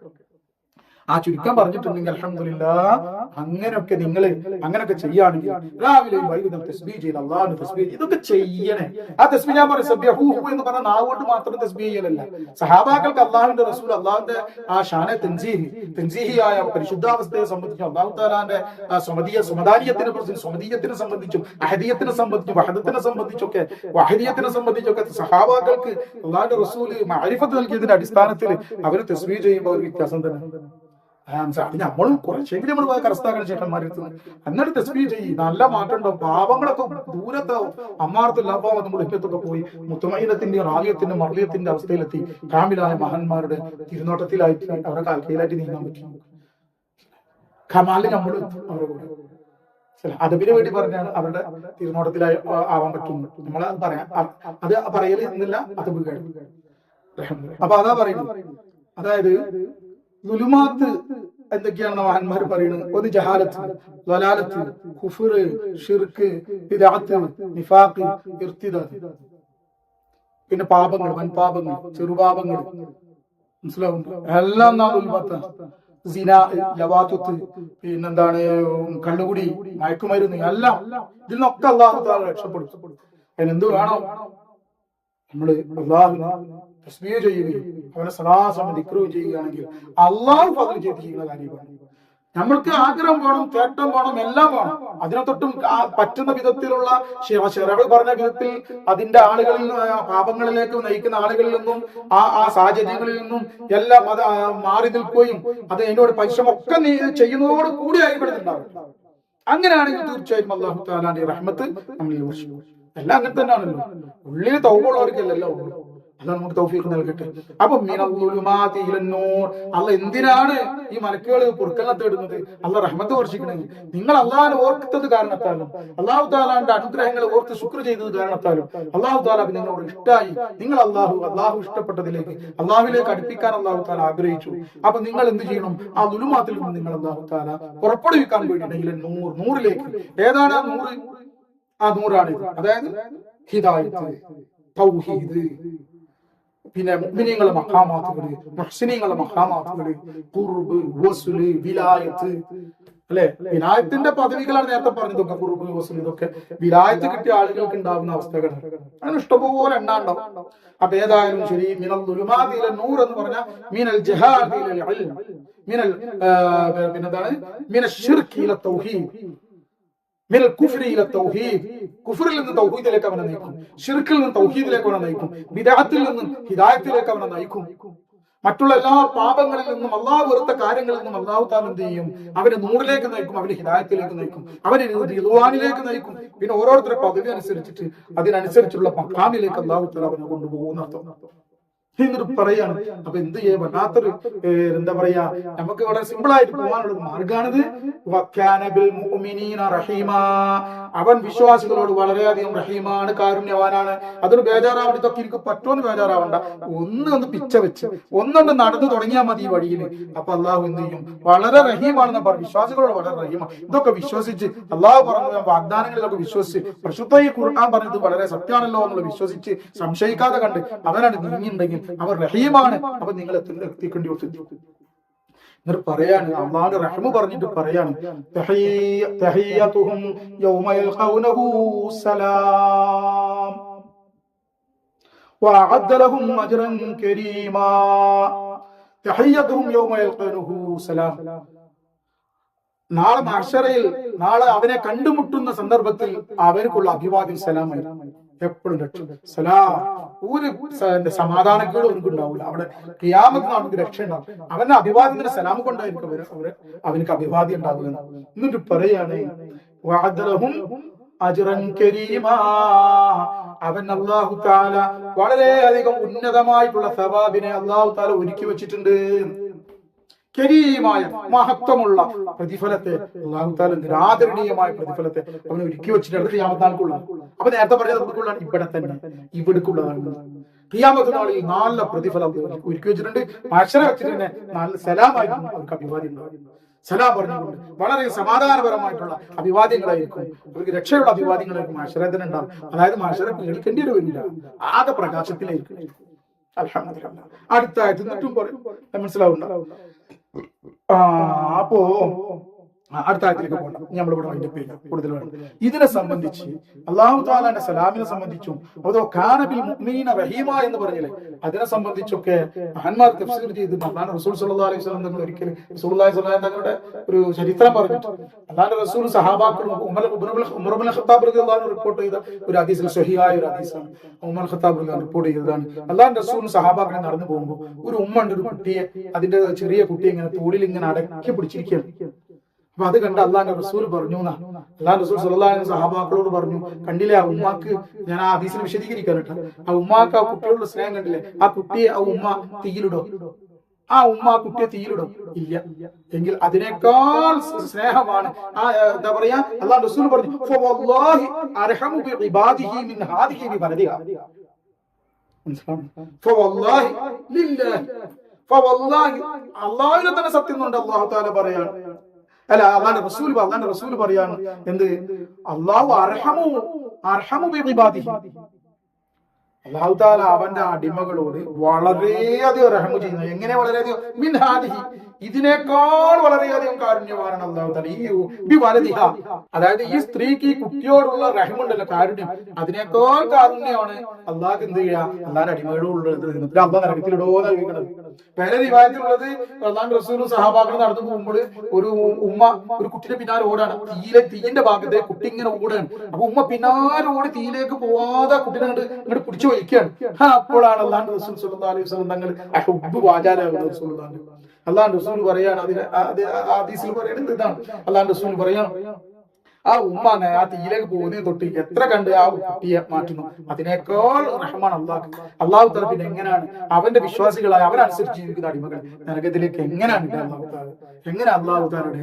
ആ ചുരുക്കം പറഞ്ഞിട്ടുണ്ടെങ്കിൽ അൽഹംദുലില്ലാഹ് അങ്ങനെയൊക്കെ നിങ്ങൾ അങ്ങനെയൊക്കെ ചെയ്യുകയാണെങ്കിൽ രാവിലെയും വൈകുന്നേരം തസ്ബീഹ് ചെയ്ത് അള്ളാഹുവിനെ തസ്ബീഹ് ഇതൊക്കെ ചെയ്യണേ. ആ തസ്ബീഹ് ഞാൻ പറയും സബ്ബിഹു എന്ന് പറഞ്ഞ നാവുകൊണ്ട് മാത്രം തസ്ബീഹ് ചെയ്യലല്ല. സഹാബാക്കൾക്ക് അള്ളാഹുവിന്റെ റസൂൽ അള്ളാഹുവിന്റെ ആ ഷാനെ തൻസീഹിയായ പരിശുദ്ധാവസ്ഥയെ സംബന്ധിച്ചും അള്ളാഹു തആലാന്റെ സമദാനിയത്തിനെ കുറിച്ചും സമദീയത്തിനെ സംബന്ധിച്ചും അഹദിയത്തിനെ സംബന്ധിച്ചും വഹദത്തിനെ സംബന്ധിച്ചൊക്കെ വഹദിയത്തിനെ സംബന്ധിച്ചൊക്കെ സഹാബാക്കൾക്ക് അള്ളാഹുവിന്റെ റസൂൽ മഅരിഫത്ത് നൽകിയതിന്റെ അടിസ്ഥാനത്തിൽ അവർ തസ്ബീഹ് ചെയ്യുമ്പോൾ ഒരു വ്യത്യാസം തന്നെ. നമ്മളും കുറച്ചെങ്കിലും നമ്മൾ കരസ്ഥാക്കാൻ ചേട്ടന്മാരെടുത്ത് എന്നിട്ട് തസ്ബീഹ് ചെയ്യും. നല്ല മാറ്റം ഉണ്ടാവും. പാപങ്ങളൊക്കെ ദൂരത്താവും. അമ്മാർത്തില്ലാപ്പാവും നമ്മുടെ ഇപ്പത്തൊക്കെ പോയി മുത്തമൈനത്തിന്റെ റാലിയത്തിന്റെ മർലിയത്തിന്റെ അവസ്ഥയിലെത്തി കാമിലായ മഹാന്മാരുടെ തിരുനോട്ടത്തിലായിട്ട് അവരുടെ കാൽക്കയിലായിട്ട് നീങ്ങാൻ പറ്റും. ഖമാലിൽ നമ്മൾ അവരുടെ കൂടെ അതബിന് വേണ്ടി പറഞ്ഞാണ് അവരുടെ തിരുനോട്ടത്തിലായി ആവാൻ പറ്റുന്നു. നമ്മൾ പറയാം അത് പറയലില്ല. അത് അപ്പൊ അതാ പറയുന്നത്. അതായത് ദുലുമാത്ത് എന്തൊക്കെയാണെന്ന് മഹാന്മാർ പറയുന്നത്. ഒന്ന് ജഹാലത്ത്, ളലാലത്ത്, കുഫ്ർ, ഷിർക്ക്, ബിദ്അത്ത്, നിഫാഖ്, ഇർതിദാദ്. പിന്നെ പാപങ്ങൾ, വൻപാപങ്ങൾ, ചെറുപാപങ്ങൾ, മനസ്സിലാവുന്നുണ്ടോ? എല്ലാം ദുലുമാത്താണ്. സിന, ലവാത്തുത്ത്, പിന്നെന്താണ് കള്ളുകുടി, മയക്കുമരുന്ന്, എല്ലാം ഇതിൽ നിന്നൊക്കെ അല്ലാഹു തആല രക്ഷപ്പെടുത്തും. അതിനെന്ത് വേണം? നമ്മള് അല്ലാഹുവിനെ തസ്ബീഹ് ചെയ്യുകയും അവനെ സദാസമയം ദിക്റ് ചെയ്യുകയാണെങ്കിൽ അള്ളാഹു ഫദ്ൽ ചെയ്ത് ചെയ്യുന്ന കാര്യമാണ്. നമ്മൾക്ക് ആഗ്രഹം വേണം, തേട്ടം വേണം, എല്ലാം വേണം. അതിനെ തൊട്ടും പറ്റുന്ന വിധത്തിലുള്ള ശിറഅ് പറഞ്ഞ വിധത്തിൽ അതിന്റെ ആളുകളിൽ പാപങ്ങളിലേക്ക് നയിക്കുന്ന ആളുകളിൽ നിന്നും ആ സാഹചര്യങ്ങളിൽ നിന്നും എല്ലാം അത് മാറി നിൽക്കുകയും അത് എന്നോട് പരിശ്രമമൊക്കെ ചെയ്യുന്നതോട് കൂടി ആയിപ്പെടുന്നുണ്ടാവും. അങ്ങനെയാണെങ്കിൽ തീർച്ചയായും അല്ലാഹു തആലാന്റെ റഹ്മത്ത് നമ്മളിൽ വർഷിക്കും. എല്ലാം അങ്ങനെ തന്നെയാണല്ലോ. ഉള്ളിൽ തൗബയുള്ളവർക്കല്ലല്ലോ. അല്ലാഹു നമുക്ക് തൗഫീഖ് നൽകട്ടെ. അപ്പൊ മിനദ്ദുലുമാതി ഇലന്നൂർ. അല്ലാഹ് എന്തിനാണ് ഈ മലക്കുകൾ പൊറുക്കലിനെ തേടുന്നത്? അല്ലാഹ് റഹ്മത്ത് വർഷിക്കണത്. നിങ്ങൾ അല്ലാഹുവിനെ ഓർത്തത് കാരണത്താലും അല്ലാഹു തആലാന്റെ അനുഗ്രഹങ്ങൾ ഓർത്ത് ശുക്ർ ചെയ്തത് കാരണത്താലും അല്ലാഹു തആല നിങ്ങളോട് ഇഷ്ടമായി. നിങ്ങൾ അല്ലാഹു ഇഷ്ടപ്പെട്ടതിലേക്ക് അല്ലാഹുവിലേക്ക് അടുപ്പിക്കാൻ അല്ലാഹു തആല ആഗ്രഹിച്ചു. അപ്പൊ നിങ്ങൾ എന്ത് ചെയ്യണം? ആ ദുലുമാത്തിൽ നിന്ന് നിങ്ങൾ അല്ലാഹു തആല പുറപ്പെടുവിക്കാൻ വേണ്ടിയിട്ട് നൂറിലേക്ക്. ഏതാണ് ആ നൂറ്? ആ നൂറാണ്. അതായത് ഹിദായത്ത്, തൗഹീദ്, പിന്നെ മുഅ്മിനീങ്ങളുടെ മഖാമാത്തുകള്, മുഹ്സിനീങ്ങളുടെ മഖാമാത്തുകള്, ഖുർബ്, വസ്ല്, വിലായത്ത്. അല്ലെ? വിലായത്തിന്റെ പദവികളാണ് നേരത്തെ പറഞ്ഞതൊക്കെ. ഖുർബ്, വസ്ല്, ഇതൊക്കെ വിലായത്ത് കിട്ടിയ ആളുകൾക്ക് ഉണ്ടാകുന്ന അവസ്ഥകൾ അതിന് ഇഷ്ടംപോലെ എണ്ണാണ്ടാവും. അപ്പൊ ഏതായാലും ശരി, മിനൽ ദുലുമാതി ഇല നൂർ എന്ന് പറഞ്ഞാൽ മിനൽ ജഹാദി ഇലൽ ഇൽം, മിനൽ പിന്നെന്താണ് മിനൽ ശിർക്ക് ഇല തൗഹീദ്, മിനൽ കുഫ്രി ഇല തൗഹീദ്. കുഫറിൽ നിന്ന് തൗഹീദിലേക്ക് അവനെ നയിക്കും. ശിർക്കിൽ നിന്ന് തൗഹീദിലേക്ക് അവനെ നയിക്കും. ബിദ്അത്തിൽ നിന്ന് ഹിദായത്തിലേക്ക് അവനെ നയിക്കും. മറ്റുള്ള എല്ലാ പാപങ്ങളിൽ നിന്നും അല്ലാഹു വെറുത്ത കാര്യങ്ങളിൽ നിന്നും അല്ലാഹു തആല എന്ത് ചെയ്യും? അവനെ നൂറിലേക്ക് നയിക്കും, അവനെ ഹിദായത്തിലേക്ക് നയിക്കും, അവനെ റിദ്വാനിലേക്ക് നയിക്കും. പിന്നെ ഓരോരുത്തരുടെ പദവി അനുസരിച്ചിട്ട് അതിനനുസരിച്ചുള്ള മഖാമിലേക്ക് അല്ലാഹു തആല അവനെ കൊണ്ടുപോകുന്ന അർത്ഥം എന്നിട്ട് പറയാണ്. അപ്പൊ എന്ത് ചെയ്യാൻ വല്ലാത്തൊരു എന്താ പറയാ, നമുക്ക് വളരെ സിമ്പിൾ ആയിട്ട് പോകാനുള്ള മാർഗാണിത്. അവൻ വിശ്വാസികളോട് വളരെയധികം റഹീമാണ്, കാരുണ്യവാനാണ്. അതൊരു ബേജാറാവണ്ട. ഇതൊക്കെ എനിക്ക് പറ്റുമെന്ന് ബേജാറാവണ്ട. ഒന്ന് പിച്ച വെച്ച് ഒന്നുകൊണ്ട് നടന്നു തുടങ്ങിയാൽ മതി ഈ വഴിയിൽ. അപ്പൊ അള്ളാഹു എന്ത് ചെയ്യും? വളരെ റഹീമാണെന്ന് പറയും. വിശ്വാസികളോട് വളരെ റഹീമാണ്. ഇതൊക്കെ വിശ്വസിച്ച് അള്ളാഹു പറഞ്ഞ വാഗ്ദാനങ്ങളിലൊക്കെ വിശ്വസിച്ച് പരിശുദ്ധ ഈ ഖുർആൻ പറഞ്ഞത് വളരെ സത്യമാണല്ലോ എന്നുള്ള വിശ്വസിച്ച് സംശയിക്കാതെ കണ്ട് അവനാണ് നീങ്ങിയിട്ടുണ്ടെങ്കിൽ അവർ റഹീമാണ്. അപ്പൊ നിങ്ങൾ എത്തിക്കേണ്ടി എന്നിട്ട് പറയാണ്, അള്ളാഹുവിന്റെ റഹ്മ പറഞ്ഞിട്ട് പറയാണ്, തഹിയ്യതുഹും യൗമ യൽഖൗനഹു സലാം വഅഅദ്ദ ലഹും അജ്റൻ കരീമാ. തഹിയ്യതുഹും യൗമ യൽഖൗനഹു സലാം. നാളെ മഹ്ശറയിൽ, നാളെ അവനെ കണ്ടുമുട്ടുന്ന സന്ദർഭത്തിൽ അവർക്കുള്ള അഭിവാദ്യം സലാമായിരുന്നു. എപ്പോഴും രക്ഷ സലാം. ഒരു സമാധാനക്കേട് അവർക്ക് ഉണ്ടാവില്ല. അവിടെ ഖിയാമത്ത് അവർക്ക് രക്ഷ ഉണ്ടാവും. അവന്റെ അഭിവാദ്യത്തിന് സലാം കൊണ്ടായിരിക്കും അവനക്ക് അഭിവാദ്യം ഉണ്ടാവുക. എന്നിട്ട് പറയാണ്, അവൻ അല്ലാഹു തആല വളരെയധികം ഉന്നതമായിട്ടുള്ള സവാബിനെ അല്ലാഹു തആല ഒരുക്കി വെച്ചിട്ടുണ്ട്. കരീമായ മഹത്വമുള്ള പ്രതിഫലത്തെ അല്ലാഹു തആല ആദരണീയമായ പ്രതിഫലത്തെ അവന് ഒരുക്കി വെച്ചിട്ടുണ്ട് ഖിയാമത്ത് നാൾക്കുള്ള. അപ്പൊ നേരത്തെ പറഞ്ഞത് ഇവിടെ തന്നെ ഇവിടേക്കുള്ളതാണ്. ഖിയാമത്ത് നാളിൽ നല്ല പ്രതിഫലം ഒരുക്കി വെച്ചിട്ടുണ്ട്. മഹ്ശറ വെച്ചിട്ട് തന്നെ നല്ല സലാമായിട്ട് അവർക്ക് അഭിവാദ്യം ഉണ്ടാവും. സലാം പറഞ്ഞുകൊണ്ട് വളരെ സമാധാനപരമായിട്ടുള്ള അഭിവാദ്യങ്ങളായിരിക്കും, അവർക്ക് രക്ഷയുള്ള അഭിവാദ്യങ്ങളായിരിക്കും മാശറത്തിന് ഉണ്ടാവും. അതായത് മാശറ പേടിക്കേണ്ടി വരില്ല, ആകെ പ്രകാശത്തിലായിരിക്കും. അൽഹംദുലില്ലാഹ്. അടുത്ത ആയത്ത് എന്നിട്ടും പറയും, മനസ്സിലാവുന്നുണ്ടോ? അപ്പോ അടുത്ത ആയത്തിലേക്ക് പോകണം. നമ്മളിവിടെ അതിന്റെ പേര് കൂടുതൽ വേണം. ഇതിനെ സംബന്ധിച്ച് അല്ലാഹു തആലയുടെ സലാമിനെ സംബന്ധിച്ചും അതോ കാനബിൽ മുഅ്മിനീന റഹീമ എന്ന് പറഞ്ഞില്ലേ, അതിനെ സംബന്ധിച്ചൊക്കെ മഹാന്മാർ തഫ്സീർ ചെയ്തിട്ടുണ്ട്. അല്ലാഹു റസൂൽ സല്ലല്ലാഹു അലൈഹി വസല്ലം തങ്ങൾ ഒരിക്കൽ റസൂലുള്ളാഹി സ്വല്ലല്ലാഹു അലൈഹി തങ്ങളുടെ ഒരു ചരിത്രം പറഞ്ഞിട്ടുണ്ട്. അല്ലാഹു റസൂൽ സഹാബാക്കളും ഉമർ ഇബ്നുൽ ഖത്താബ് റളിയല്ലാഹു അൻഹു റിപ്പോർട്ട് ചെയ്ത ഒരു ഹദീസിൽ സ്വഹീഹായ ഒരു ഹദീസാണ്. ഉമർ ഖത്താബ് റളിയല്ലാഹു റിപ്പോർട്ട് ചെയ്തതാണ്. അല്ലാഹു റസൂൽ സഹാബാക്കൾ നടന്നു പോകുമ്പോൾ ഒരു ഉമ്മ ഉണ്ട്, ഒരു കുട്ടിയെ, അതിന്റെ ചെറിയ കുട്ടിയെ ഇങ്ങനെ തോളിൽ ഇങ്ങനെ അടക്കി പിടിച്ചിരിക്കുകയാണ്. അപ്പൊ അത് കണ്ട് അള്ളാന്റെ റസൂൽ പറഞ്ഞു, അള്ളാഹ് റസൂൽ സല്ലല്ലാഹു അലൈഹി വസല്ലം സഹാബാക്കളോട് പറഞ്ഞു, കണ്ടില്ലേ ആ ഉമ്മാക്ക്, ഞാൻ ആ ഹദീസിൽ വിശദീകരിക്കാൻ കേട്ടോ, ആ ഉമ്മാക്ക് ആ കുട്ടിയോടുള്ള സ്നേഹം കണ്ടില്ലേ, ആ കുട്ടിയെ ആ ഉമ്മ തീയിലിടോ? ആ ഉമ്മ ആ കുട്ടിയെ തീയിലിടും? ഇല്ല. എങ്കിൽ അതിനേക്കാൾ സ്നേഹമാണ് എന്താ പറയാ, അള്ളാഹ് റസൂൽ പറഞ്ഞു, ഫവല്ലാഹി അർഹമു ബിഇബാദിഹി മിൻ ഹാദിഹി ബിബലദിഹ. ഫവല്ലാഹി ലില്ലാഹി, ഫവല്ലാഹി അല്ലാഹുവിനെ തന്നെ സത്യം കൊണ്ട് അല്ലാഹു തആല പറയാണ്, അല്ല അള്ളാന്റെ റസൂൽ പറയാണ് എന്ത്, അല്ലാഹു അർഹമു ബിഇബാദിഹി, അല്ലാഹു തആല അവന്റെ അടിമകളോട് വളരെയധികം റഹ്മ ചെയ്യുന്നു. എങ്ങനെ വളരെയധികം? മിൻ ഹാദിഹി, ഇതിനേക്കാൾ വളരെയധികം കാരുണ്യവാനാണ് അല്ലാഹു തആല. ഈ വലദിഹ, അതായത് ഈ സ്ത്രീക്ക് ഈ കുട്ടിയോടുള്ള റഹ്മുണ്ടല്ലോ, കാരുണ്യം, അതിനേക്കാൾ കാരുണ്യമാണ് അള്ളാഹ് എന്ത് ചെയ്യുക, അള്ളാന്റെ അടിമകളോടുള്ളത്. അള്ളാഹ് നരകത്തിലിടോ നൽകിക്കുന്നത്. പല റിവായത്തിലുള്ളത് അള്ളാഹുവിന്റെ റസൂലും സഹാബാക്കളും നടന്നു പോകുമ്പോൾ ഒരു ഉമ്മ ഒരു കുട്ടിയുടെ പിന്നാലെ ഓടാണ്, തീയിന്റെ ഭാഗത്തെ കുട്ടി ഇങ്ങനെ ഓടുകയാണ്. അപ്പൊ ഉമ്മ പിന്നാലെ ഓടി തീയിലേക്ക് പോവാതെ കുട്ടിനെ ഇങ്ങോട്ട് പിടിച്ചു വലിക്കുകയാണ്. അപ്പോഴാണ് അള്ളാഹുന്റെ റസൂൽ സല്ലല്ലാഹു അലൈഹി വസല്ലം തങ്ങൾ ഹുബ്ബ് വാജാലാകുന്നത്. റസൂലുള്ളാഹി അള്ളാഹുന്റെ റസൂൽ പറയാണ്, ഹദീസിൽ പറയുന്നത് ഇതാണ്, അള്ളാഹുന്റെ റസൂൽ പറയാണ്, ആ ഉമ്മ ആ തീയിലേക്ക് പോകുന്നതിന് തൊട്ട് എത്ര കണ്ട് ആ കുട്ടിയെ മാറ്റുന്നു, അതിനേക്കാൾ റഹ്മാണ് അള്ളാഹ്. അള്ളാഹു തആല പിന്നെ എങ്ങനെയാണ് അവന്റെ വിശ്വാസികളായ അവരനുസരിച്ച് ജീവിക്കുന്ന അടിമകൾ നരകത്തിലേക്ക് എങ്ങനെയാണ് അള്ളാഹു തആല, എങ്ങനെ അള്ളാഹു തആലയുടെ